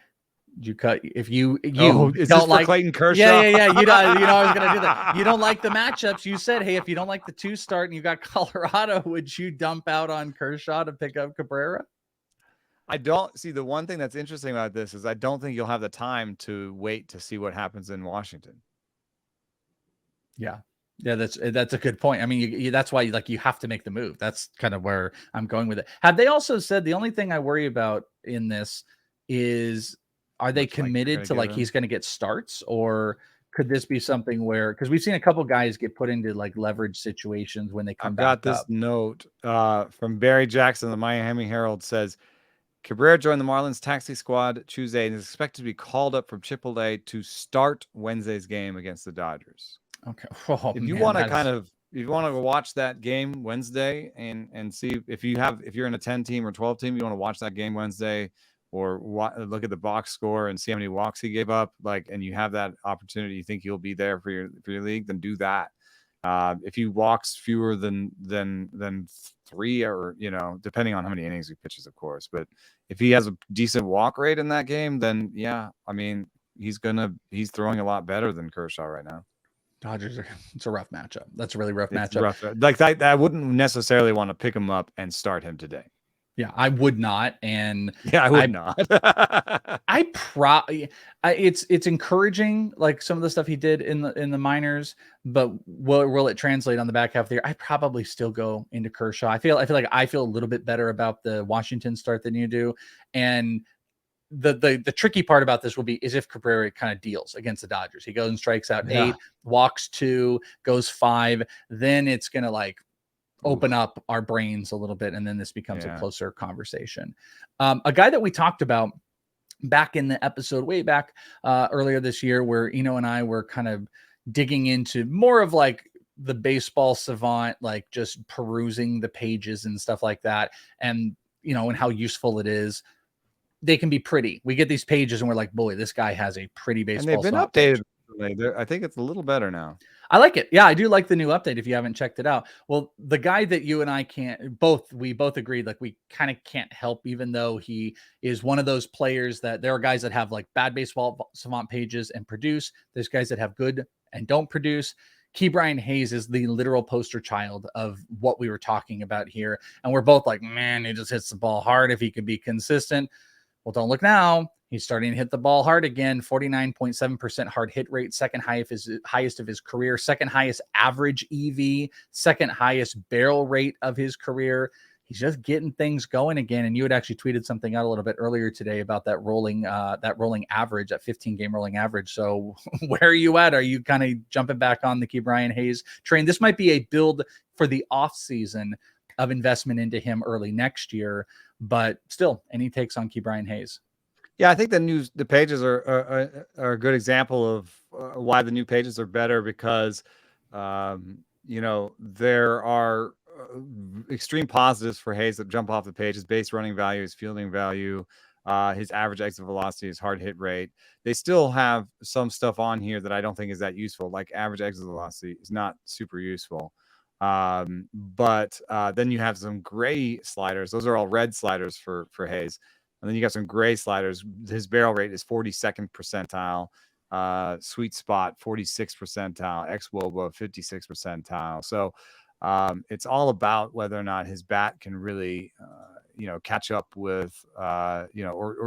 you cut if you don't like Clayton Kershaw. Yeah. You know, I was gonna do that. You don't like the matchups. You said, hey, if you don't like the 2 start and you got Colorado, would you dump out on Kershaw to pick up Cabrera? I don't see. The one thing that's interesting about this is I don't think you'll have the time to wait to see what happens in Washington. Yeah, that's a good point. I mean, that's why you have to make the move. That's kind of where I'm going with it. Have they also said the only thing I worry about in this is, are they committed to like he's going to get starts, or could this be something where, because we've seen a couple guys get put into like leverage situations when they come back up. I've got this note from Barry Jackson. The Miami Herald says Cabrera joined the Marlins taxi squad Tuesday and is expected to be called up from AAA to start Wednesday's game against the Dodgers. Okay. If you want to if you want to watch that game Wednesday and see if you're in a 10 team or 12 team, you want to watch that game Wednesday, or look at the box score and see how many walks he gave up, and you have that opportunity, you think he'll be there for your league, then do that. If he walks fewer than 3, or depending on how many innings he pitches, of course, but if he has a decent walk rate in that game, then yeah, I mean, he's throwing a lot better than Kershaw right now. Dodgers it's a rough matchup. That's a really rough matchup. Rough. Like I wouldn't necessarily want to pick him up and start him today. Yeah, I would not. And yeah, I would not. It's encouraging, like some of the stuff he did in the minors, but will it translate on the back half of the year? I probably still go into Kershaw. I feel like I feel a little bit better about the Washington start than you do. And the tricky part about this will be is if Cabrera kind of deals against the Dodgers. He goes and strikes out 8, walks 2, goes 5. Then it's going to like open up our brains a little bit. And then this becomes a closer conversation. A guy that we talked about back in the episode way back earlier this year, where Eno and I were kind of digging into more of like the baseball savant, like just perusing the pages and stuff like that. And, and how useful it is. They can be pretty. We get these pages and we're like, boy, this guy has a pretty baseball. And they've been updated. I think it's a little better now. I like it. Yeah, I do like the new update if you haven't checked it out. Well, the guy that you and I we both agreed, like we kind of can't help, even though he is one of those players that there are guys that have like bad baseball savant pages and produce. There's guys that have good and don't produce. Ke'Bryan Hayes is the literal poster child of what we were talking about here. And we're both like, man, he just hits the ball hard if he could be consistent. Well, don't look now. He's starting to hit the ball hard again. 49.7% hard hit rate, second highest of his career, second highest average EV, second highest barrel rate of his career. He's just getting things going again. And you had actually tweeted something out a little bit earlier today about that rolling average, that 15-game rolling average. So where are you at? Are you kind of jumping back on the Ke'Bryan Hayes train? This might be a build for the off season of investment into him early next year, but still, any takes on Ke'Bryan Hayes? Yeah, I think the pages are a good example of why the new pages are better, because there are extreme positives for Hayes that jump off the page: his base running value, his fielding value, his average exit velocity, his hard hit rate. They still have some stuff on here that I don't think is that useful, like average exit velocity is not super useful. But then you have some gray sliders. Those are all red sliders for Hayes. And then you got some gray sliders. His barrel rate is 42nd percentile, sweet spot 46 percentile, ex-Woba 56 percentile. So it's all about whether or not his bat can really, catch up with, or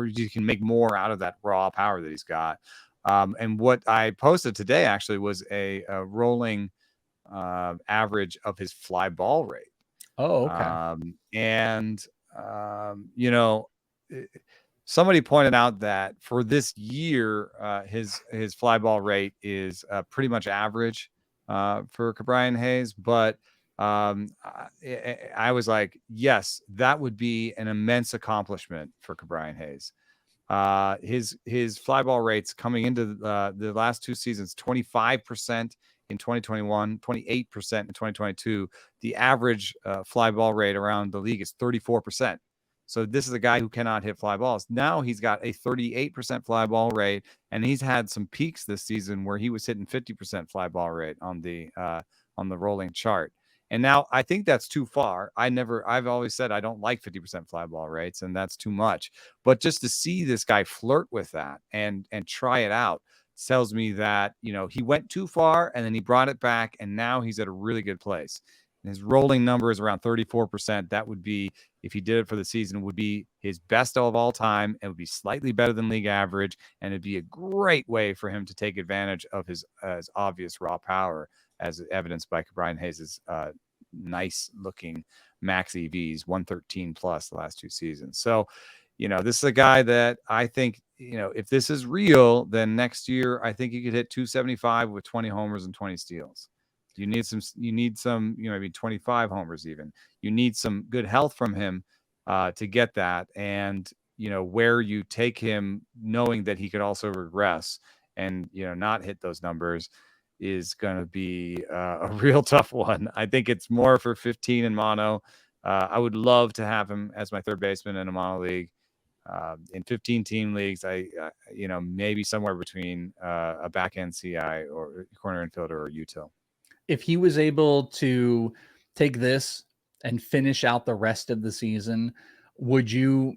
you can make more out of that raw power that he's got. And what I posted today actually was a rolling average of his fly ball rate. Oh, okay. somebody pointed out that for this year, his fly ball rate is pretty much average for Ke'Bryan Hayes, but I was like, yes, that would be an immense accomplishment for Ke'Bryan Hayes. His fly ball rates coming into the last 2 seasons, 25% in 2021, 28% in 2022. The average fly ball rate around the league is 34%. So this is a guy who cannot hit fly balls. Now he's got a 38% fly ball rate, and he's had some peaks this season where he was hitting 50% fly ball rate on the rolling chart. And now I think that's too far. I've always said I don't like 50% fly ball rates, and that's too much. But just to see this guy flirt with that and try it out tells me that, he went too far and then he brought it back, and now he's at a really good place. And his rolling number is around 34%. That would be, if he did it for the season, would be his best of all time. It would be slightly better than league average, and it'd be a great way for him to take advantage of his obvious raw power, as evidenced by Ke'Bryan Hayes' nice looking max EVs, 113 plus the last 2 seasons. So, this is a guy that I think, if this is real, then next year I think he could hit 275 with 20 homers and 20 steals. You need some, maybe 25 homers even. You need some good health from him to get that. And, where you take him knowing that he could also regress and, not hit those numbers is going to be a real tough one. I think it's more for 15 in mono. I would love to have him as my third baseman in a mono league. In 15 team leagues, maybe somewhere between a back end CI or corner infielder or util. If he was able to take this and finish out the rest of the season, would you,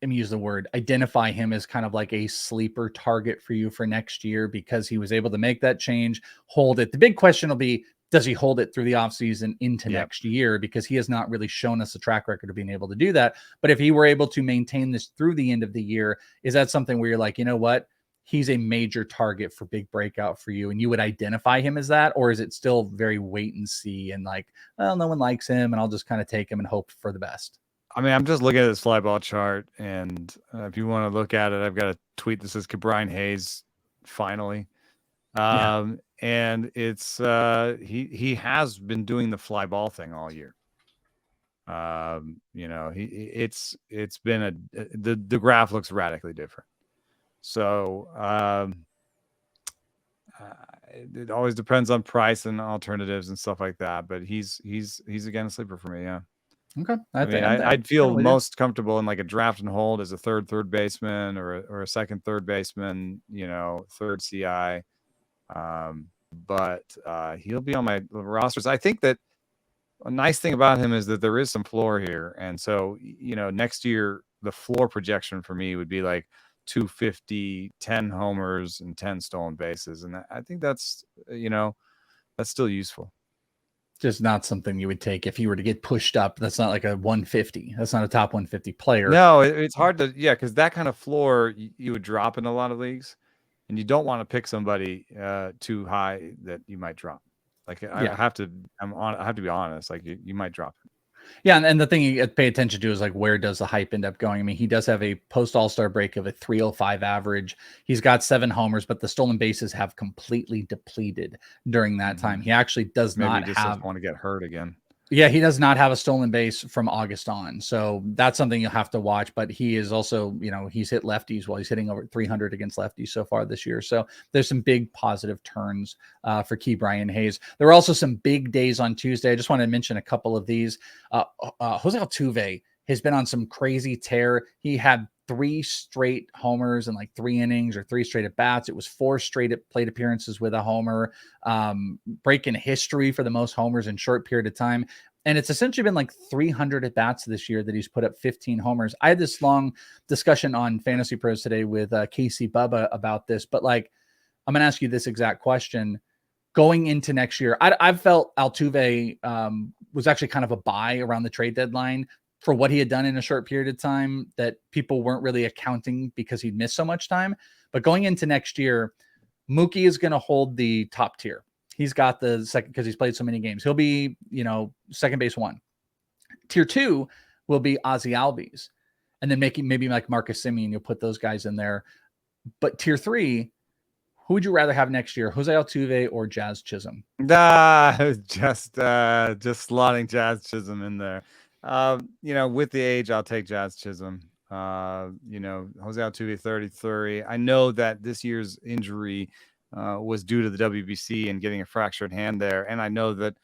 let me use the word, identify him as kind of like a sleeper target for you for next year because he was able to make that change, hold it? The big question will be, does he hold it through the offseason into next year? Because he has not really shown us a track record of being able to do that. But if he were able to maintain this through the end of the year, is that something where you're like, you know what? He's a major target for big breakout for you, and you would identify him as that? Or is it still very wait and see and like, well, no one likes him and I'll just kind of take him and hope for the best? I mean, I'm just looking at this fly ball chart, and if you want to look at it, I've got a tweet that says Ke'Bryan Hayes finally. And it's he has been doing the fly ball thing all year. It's been the graph looks radically different. So it always depends on price and alternatives and stuff like that. But he's again a sleeper for me. Yeah. Okay. I'd feel most comfortable in like a draft and hold as a third baseman or a second third baseman, third CI. But he'll be on my rosters. I think that a nice thing about him is that there is some floor here. And so, next year, the floor projection for me would be like 250, 10 homers and 10 stolen bases. And I think that's still useful. Just not something you would take if you were to get pushed up. That's not like a 150. That's not a top 150 player. No, it's hard to, because that kind of floor you would drop in a lot of leagues, and you don't want to pick somebody too high that you might drop. Like I have to be honest. Like you might drop him. Yeah, and the thing you pay attention to is like, where does the hype end up going? I mean, he does have a post All-Star break of a 305 average. He's got 7 homers, but the stolen bases have completely depleted during that time. He actually does not want to get hurt again. Yeah, he does not have a stolen base from August on. So that's something you'll have to watch. But he is also, he's hit lefties while he's hitting over 300 against lefties so far this year. So there's some big positive turns for Ke'Bryan Hayes. There were also some big days on Tuesday. I just want to mention a couple of these. Jose Altuve has been on some crazy tear. He had 3 straight homers in like 3 innings or 3 straight at bats. It was 4 straight plate appearances with a homer, breaking history for the most homers in short period of time. And it's essentially been like 300 at bats this year that he's put up 15 homers. I had this long discussion on Fantasy Pros today with Casey Bubba about this, but like, I'm going to ask you this exact question. Going into next year, I've felt Altuve was actually kind of a buy around the trade deadline for what he had done in a short period of time that people weren't really accounting because he'd missed so much time. But going into next year, Mookie is going to hold the top tier. He's got the second because he's played so many games. He'll be, second base 1. Tier 2 will be Ozzie Albies. and then maybe like Marcus Semien, you'll put those guys in there. But tier 3, who would you rather have next year, Jose Altuve or Jazz Chisholm? Just slotting Jazz Chisholm in there. With the age, I'll take Jazz Chisholm. Jose Altuve 33. I know that this year's injury was due to the WBC and getting a fractured hand there, and I know that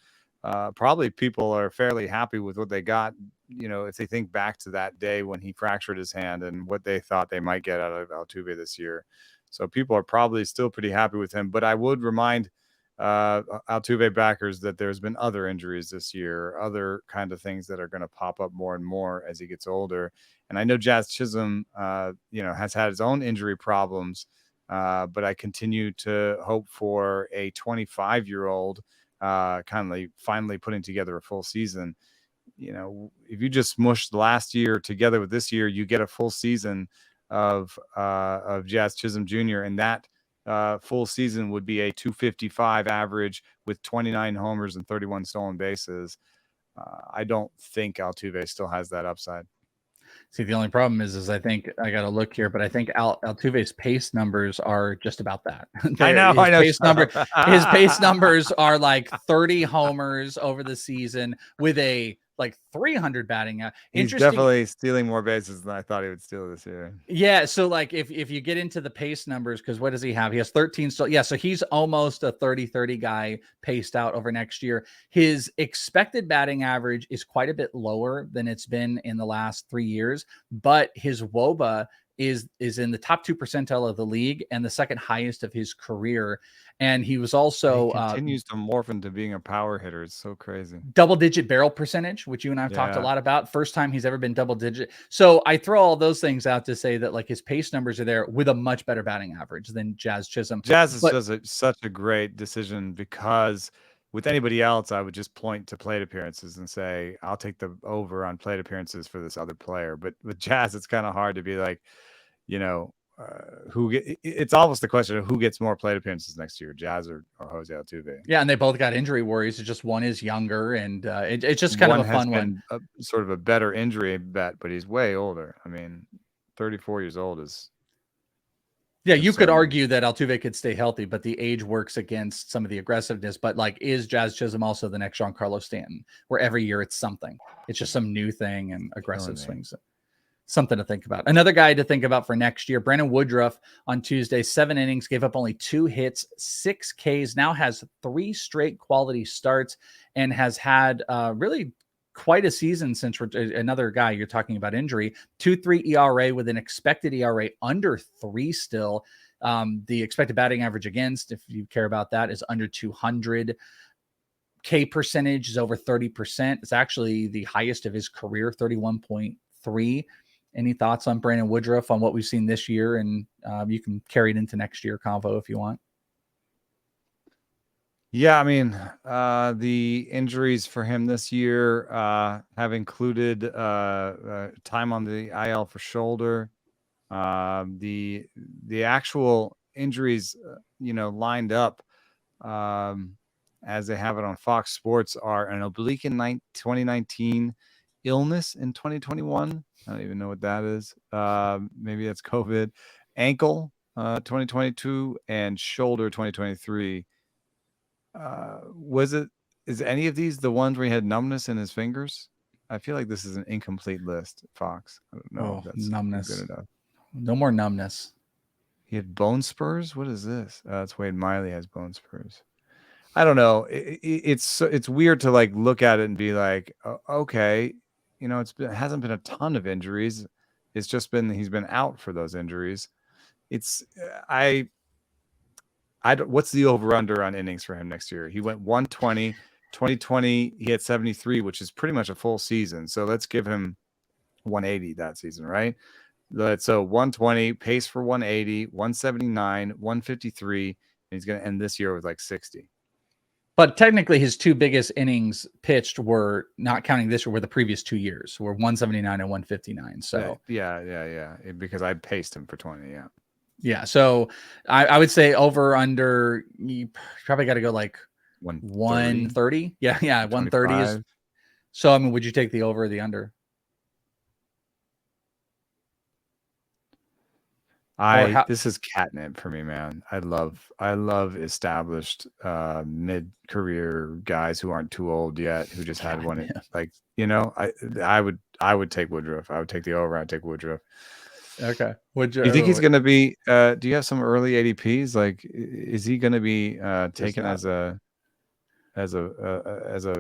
probably people are fairly happy with what they got. If they think back to that day when he fractured his hand and what they thought they might get out of Altuve this year. So people are probably still pretty happy with him. But I would remind Altuve backers that there's been other injuries this year, other kind of things that are going to pop up more and more as he gets older. And I know Jazz Chisholm, has had his own injury problems, but I continue to hope for a 25-year-old finally putting together a full season. If you just smush the last year together with this year, you get a full season of Jazz Chisholm Jr. and that full season would be a 255 average with 29 homers and 31 stolen bases. I don't think Altuve still has that upside. See, the only problem is I think I got to look here, but I think Altuve's pace numbers are just about that. I know. His pace numbers are like 30 homers over the season with a like 300 batting. He's definitely stealing more bases than I thought he would steal this year. Yeah, so like if you get into the pace numbers, because what does he have? He has 13 still. Yeah, so he's almost a 30-30 guy paced out over next year. His expected batting average is quite a bit lower than it's been in the last 3 years, but his WOBA is in the top 2 percentile of the league and the second highest of his career. And he was also he continues to morph into being a power hitter. It's so crazy. Double-digit barrel percentage, which you and I've talked a lot about. First time he's ever been double-digit. So I throw all those things out to say that like his pace numbers are there with a much better batting average than Jazz Chisholm. Jazz is such a great decision because with anybody else, I would just point to plate appearances and say, I'll take the over on plate appearances for this other player. But with Jazz, it's kind of hard to be like, it's almost the question of who gets more plate appearances next year, Jazz or Jose Altuve. Yeah, and they both got injury worries. It's just one is younger, and it's just kind of a fun one. Sort of a better injury bet, but he's way older. I mean, 34 years old is. Yeah, you could argue that Altuve could stay healthy, but the age works against some of the aggressiveness. But like, is Jazz Chisholm also the next Giancarlo Stanton, where every year it's something? It's just some new thing and aggressive swings. Something to think about. Another guy to think about for next year, Brandon Woodruff on Tuesday, 7 innings, gave up only 2 hits, 6 Ks, now has 3 straight quality starts and has had really quite a season since another guy you're talking about injury. 2.3 ERA with an expected ERA under 3 still. The expected batting average against, if you care about that, is under 200. K percentage is over 30%. It's actually the highest of his career, 31.3. Any thoughts on Brandon Woodruff on what we've seen this year? And you can carry it into next year convo if you want. Yeah, I mean, the injuries for him this year have included time on the IL for shoulder. The actual injuries, lined up as they have it on Fox Sports are an oblique in 2019, illness in 2021. I don't even know what that is. Maybe that's COVID. Ankle 2022 and shoulder 2023. Is any of these the ones where he had numbness in his fingers? I feel like this is an incomplete list, Fox. I don't know if that's numbness. Good enough. No more numbness. He had bone spurs? What is this? That's Wade Miley has bone spurs. I don't know. It's weird to like look at it and be like, okay, it hasn't been a ton of injuries. It's just been he's been out for those injuries. What's the over under on innings for him next year? He went 120. 2020 he had 73, which is pretty much a full season. So let's give him 180 that season, right? So 120, pace for 180, 179, 153, and he's going to end this year with like 60. But technically, his 2 biggest innings pitched were, not counting this year, were the previous 2 years, were 179 and 159. So yeah, because I paced him for 20. Yeah. So I would say over under, you probably got to go like 130. Yeah. 130 is. So I mean, would you take the over or the under? This is catnip for me, man. I love established mid-career guys who aren't too old yet, who just had one. Like, I would take Woodruff. I would take the over. I'd take Woodruff. Okay. You think he's going to be? Do you have some early ADPs? Like, is he going to be taken as a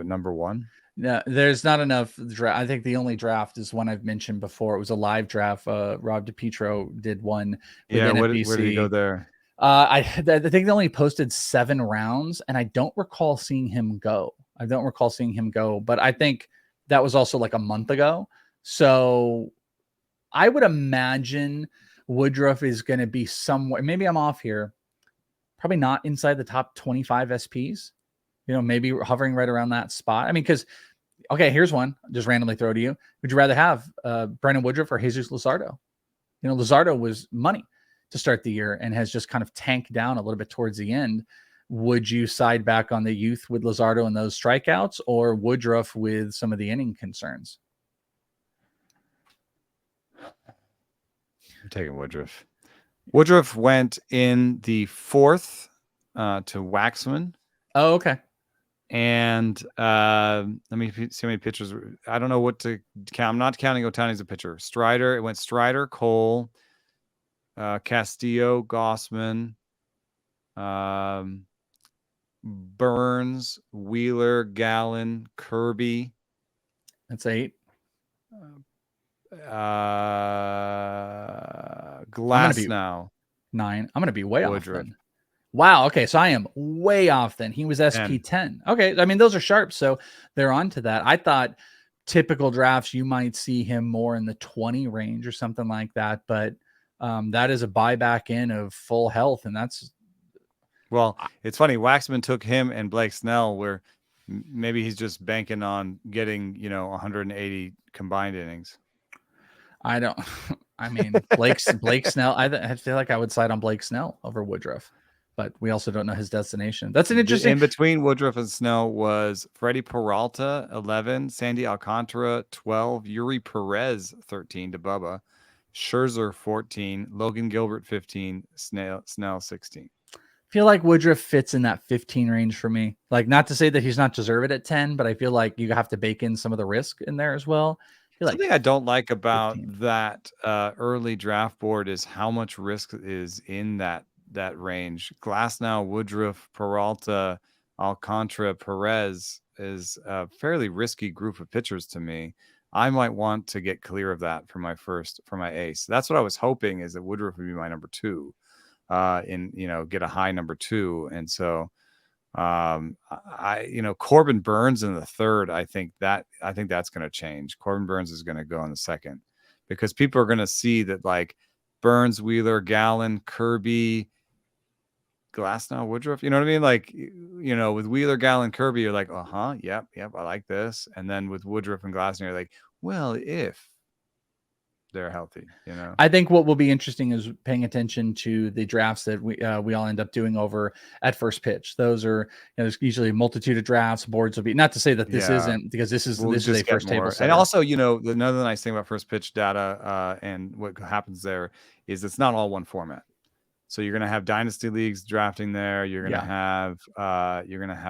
number one? No, there's not enough draft. I think the only draft is one I've mentioned before. It was a live draft. Rob DiPietro did one with NFBC. Where did he go there? I think they only posted 7 rounds, and I don't recall seeing him go. But I think that was also like a month ago. So I would imagine Woodruff is going to be somewhere. Maybe I'm off here. Probably not inside the top 25 SPs. Maybe hovering right around that spot. I mean, because, okay, here's one. I'll just randomly throw to you. Would you rather have Brandon Woodruff or Jesus Luzardo? Luzardo was money to start the year and has just kind of tanked down a little bit towards the end. Would you side back on the youth with Luzardo and those strikeouts, or Woodruff with some of the inning concerns? I'm taking Woodruff. Woodruff went in the 4th to Waxman. Oh, okay. And let me see how many pitchers. I don't know what to count. I'm not counting Ohtani as a pitcher. Strider. It went Strider, Cole, Castillo, Gossman, Burns, Wheeler, Gallen, Kirby. That's 8. Glass now 9. I'm going to be way Woodruff. off then. Wow. Okay. So I am way off then. He was SP 10. Okay. I mean, those are sharp. So they're on to that. I thought typical drafts, you might see him more in the 20 range or something like that. But that is a buyback in of full health. And that's. Well, it's funny. Waxman took him and Blake Snell, where maybe he's just banking on getting, 180 combined innings. I mean, Blake Snell, I feel like I would side on Blake Snell over Woodruff. But we also don't know his destination. That's an interesting. In between Woodruff and Snell was Freddie Peralta, 11, Sandy Alcantara, 12, Yuri Perez, 13 to Bubba, Scherzer, 14, Logan Gilbert, 15, Snell, 16. I feel like Woodruff fits in that 15 range for me. Like, not to say that he's not deserved at 10, but I feel like you have to bake in some of the risk in there as well. Something I don't like about 15. That early draft board is how much risk is in that range. Glasnow, Woodruff, Peralta, Alcantara, Perez is a fairly risky group of pitchers to me. I might want to get clear of that for my ace. That's what I was hoping, is that Woodruff would be my number 2, get a high number 2. And so Corbin Burns in the 3rd, I think that's going to change. Corbin Burns is going to go in the 2nd, because people are going to see that, like, Burns, Wheeler, Gallen, Kirby, Glasnow, Woodruff, you know what I mean? Like, with Wheeler, Gallen, Kirby, you're like, yep, I like this. And then with Woodruff and Glasnow, you're like, well, if they're healthy, I think what will be interesting is paying attention to the drafts that we all end up doing over at First Pitch. Those are, there's usually a multitude of drafts. Boards will be, not to say that this isn't, because this is a first table setter. And also, another nice thing about First Pitch data and what happens there is it's not all one format. So you're going to have dynasty leagues drafting there. You're going to have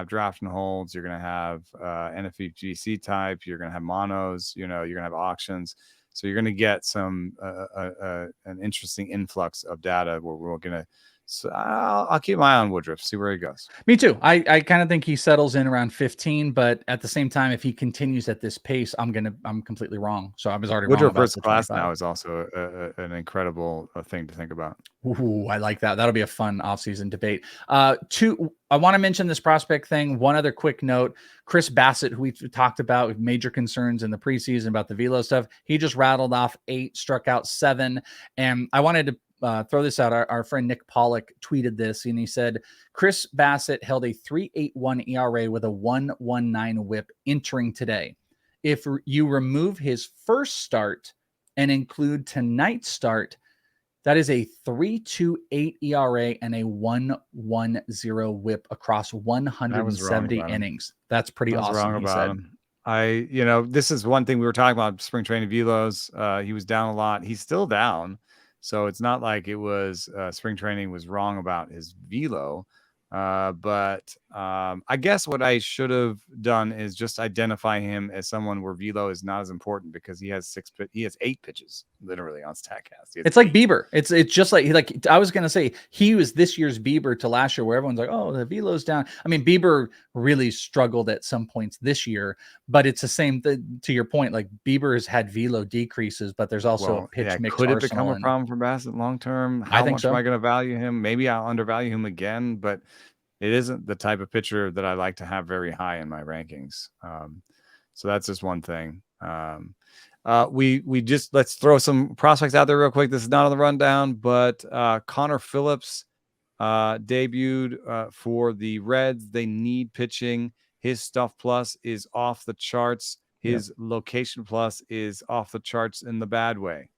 draft and holds. You're going to have NFBGC type. You're going to have monos. You're going to have auctions. So you're going to get some an interesting influx of data where we're going to. So I'll keep my eye on Woodruff, see where he goes. Me too. I kind of think he settles in around 15, but at the same time, if he continues at this pace, I'm completely wrong. So I was already Woodruff wrong about versus class now is also an incredible thing to think about. Ooh, I like that. That'll be a fun offseason debate. I want to mention this prospect thing. One other quick note: Chris Bassett, who we talked about with major concerns in the preseason about the velo stuff, he just rattled off 8, struck out 7, and I wanted to throw this out. Our friend Nick Pollock tweeted this, and he said Chris Bassett held a 3.81 ERA with a 1.19 WHIP entering today. If you remove his first start and include tonight's start, that is a 3.28 ERA and a 1.10 WHIP across 170 innings. That's pretty awesome. He said. This is one thing we were talking about spring training velos. He was down a lot. He's still down. So it's not like it was spring training was wrong about his velo. But I guess what I should have done is just identify him as someone where velo is not as important, because he has 8 pitches literally on Statcast. It's like Bieber. It's just like I was gonna say, he was this year's Bieber to last year, where everyone's like, oh, the velo's down. I mean, Bieber really struggled at some points this year, but it's the same to your point. Like, Bieber has had velo decreases, but there's also a pitch mix. Could it become a problem for Bassett long term? How much am I going to value him? Maybe I'll undervalue him again, but it isn't the type of pitcher that I like to have very high in my rankings. So that's just one thing. We just, let's throw some prospects out there real quick. This is not on the rundown, but Connor Phillips debuted for the Reds. They need pitching. His stuff plus is off the charts. His location plus is off the charts in the bad way.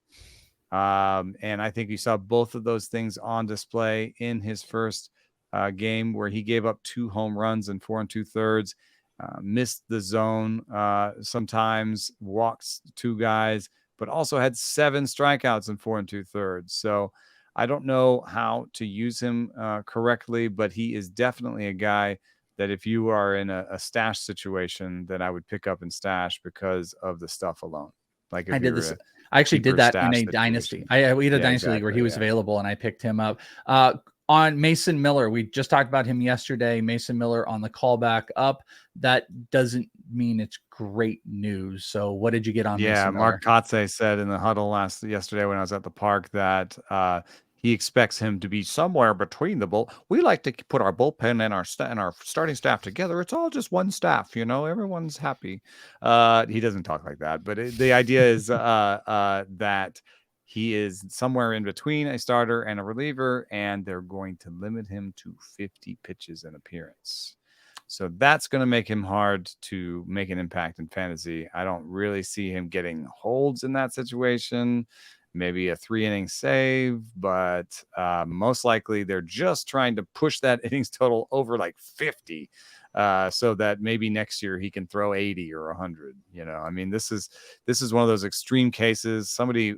And I think you saw both of those things on display in his first game, where he gave up 2 home runs in 4 2/3, missed the zone sometimes, walked 2 guys, but also had 7 strikeouts in 4 2/3. So I don't know how to use him correctly, but he is definitely a guy that if you are in a stash situation, that I would pick up and stash because of the stuff alone. Like, if I did this. I actually did that in a dynasty. We had a dynasty league where he was available, and I picked him up. On Mason Miller, we just talked about him yesterday. Mason Miller on the callback up. That doesn't mean it's great news. So what did you get on Mason Miller? Mark Kotze said in the huddle yesterday when I was at the park that he expects him to be somewhere between the we like to put our bullpen and our starting staff together. It's all just one staff, everyone's happy. He doesn't talk like that, but the idea is that he is somewhere in between a starter and a reliever, and they're going to limit him to 50 pitches an appearance. So that's going to make him hard to make an impact in fantasy. I don't really see him getting holds in that situation. Maybe a 3-inning save, but most likely they're just trying to push that innings total over like 50, so that maybe next year he can throw 80 or 100. I mean, this is one of those extreme cases. Somebody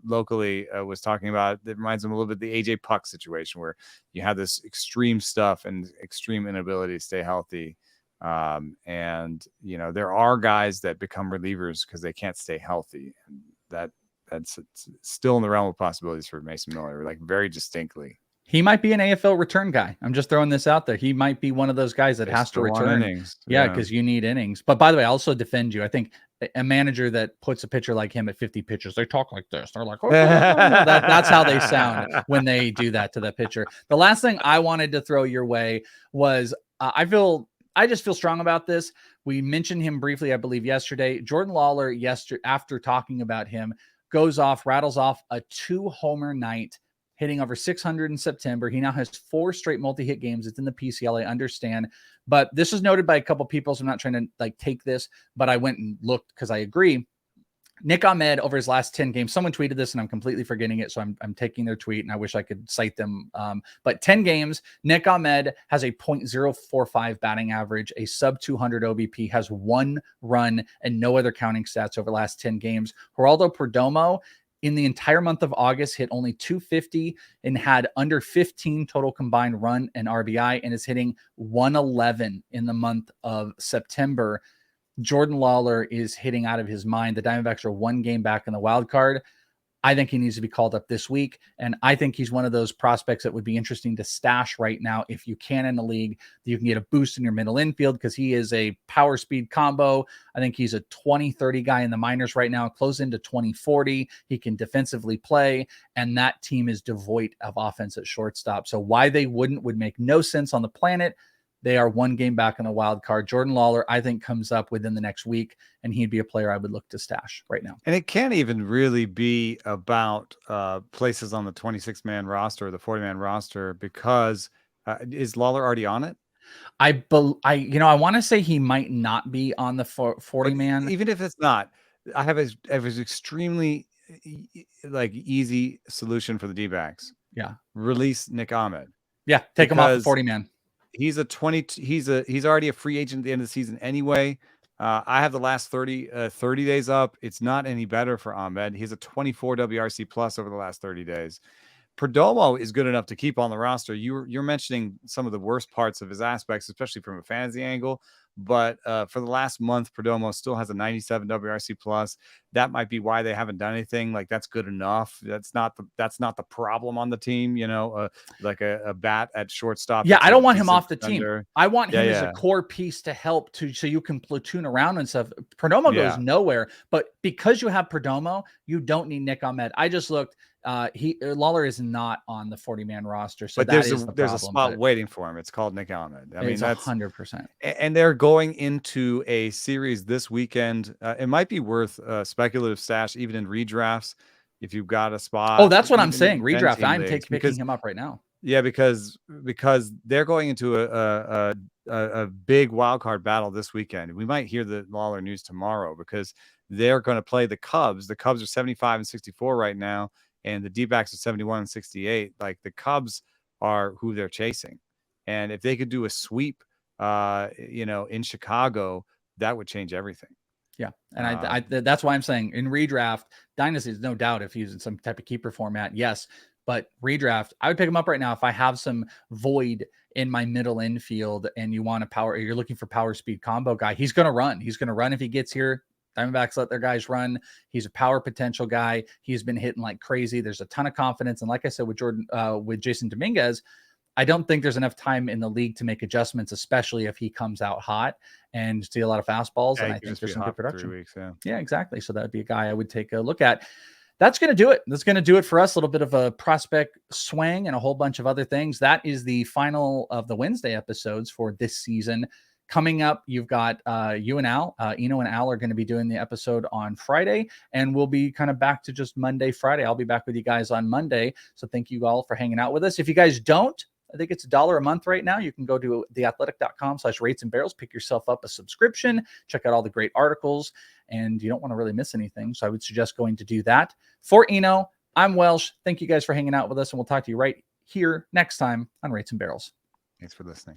locally was talking about it. Reminds them a little bit of the AJ Puck situation, where you have this extreme stuff and extreme inability to stay healthy. And there are guys that become relievers because they can't stay healthy, and that's still in the realm of possibilities for Mason Miller, like very distinctly. He might be an AFL return guy. I'm just throwing this out there. He might be one of those guys that has to return innings. Yeah, because you need innings. But by the way, I also defend you. I think a manager that puts a pitcher like him at 50 pitches, they talk like this. They're like, oh, that's how they sound when they do that to the pitcher. The last thing I wanted to throw your way was I just feel strong about this. We mentioned him briefly, I believe, yesterday. Jordan Lawler, after talking about him, rattles off a 2-homer night, hitting over 600 in September. He now has 4 straight multi-hit games. It's in the PCL, I understand. But this is noted by a couple people, so I'm not trying to take this, but I went and looked because I agree. Nick Ahmed, over his last 10 games, someone tweeted this and I'm completely forgetting it, so I'm taking their tweet and I wish I could cite them. But 10 games, Nick Ahmed has a .045 batting average, a sub 200 OBP, has 1 run and no other counting stats over the last 10 games. Geraldo Perdomo, in the entire month of August, hit only .250 and had under 15 total combined run and RBI, and is hitting .111 in the month of September. Jordan Lawler is hitting out of his mind. The Diamondbacks are 1 game back in the wild card. I think he needs to be called up this week. And I think he's one of those prospects that would be interesting to stash right now if you can in the league. You can get a boost in your middle infield because he is a power speed combo. I think he's a 20-30 guy in the minors right now, close into 20-40. He can defensively play, and that team is devoid of offense at shortstop. So why they wouldn't would make no sense on the planet. They are 1 game back in the wild card. Jordan Lawler, I think, comes up within the next week, and he'd be a player I would look to stash right now. And it can't even really be about places on the 26-man roster or the 40-man roster, because is Lawler already on it? I want to say he might not be on the 40-man. Even if it's not, I have an extremely easy solution for the D-backs. Yeah. Release Nick Ahmed. Yeah, take him off the 40-man. He's already a free agent at the end of the season anyway. I have the last 30 days up. It's not any better for Ahmed. He has a 24 WRC plus over the last 30 days. Perdomo is good enough to keep on the roster. You're mentioning some of the worst parts of his aspects, especially from a fantasy angle. But for the last month, Perdomo still has a 97 WRC plus. That might be why they haven't done anything. Like, that's good enough. That's not the problem on the team. Like a bat at shortstop. Yeah, That's I a don't want him decent off the team. defender. I want him as a Yeah. core piece to help so you can platoon around and stuff. Perdomo goes Yeah. nowhere, but because you have Perdomo, you don't need Nick Ahmed. I just looked. Lawler is not on the 40-man roster, so But that is the there's a problem. spot waiting for him. It's called Nick Ahmed. I mean, It's that's 100%. and they're going into a series this weekend. It might be worth speculative stash even in redrafts if you've got a spot. Oh, that's what I'm Even saying. in Redraft. 10-team I'm leagues, picking him up right now. Yeah, because they're going into a big wild card battle this weekend. We might hear the Lawler news tomorrow because they're going to play the Cubs. The Cubs are 75 and 64 right now, and the D-backs are 71 and 68. Like, the Cubs are who they're chasing, and if they could do a sweep, in Chicago, that would change everything. Yeah, and that's why I'm saying in redraft, Dynasty is no doubt if he's in some type of keeper format, yes. But redraft, I would pick him up right now if I have some void in my middle infield and you're looking for power speed combo guy. He's going to run. He's going to run if he gets here. Diamondbacks let their guys run. He's a power potential guy. He's been hitting like crazy. There's a ton of confidence. And like I said, with Jason Dominguez, I don't think there's enough time in the league to make adjustments, especially if he comes out hot and see a lot of fastballs. Yeah, and I think there's some good production. 3 weeks, yeah, exactly. So that would be a guy I would take a look at. That's going to do it. That's going to do it for us. A little bit of a prospect swing and a whole bunch of other things. That is the final of the Wednesday episodes for this season. Coming up, you've got you and Al. Eno and Al are going to be doing the episode on Friday, and we'll be kind of back to just Monday, Friday. I'll be back with you guys on Monday. So thank you all for hanging out with us. If you guys don't, I think it's $1 a month right now. You can go to theathletic.com/rates and barrels, pick yourself up a subscription, check out all the great articles, and you don't want to really miss anything. So I would suggest going to do that. For Eno, I'm Welsh. Thank you guys for hanging out with us, and we'll talk to you right here next time on Rates and Barrels. Thanks for listening.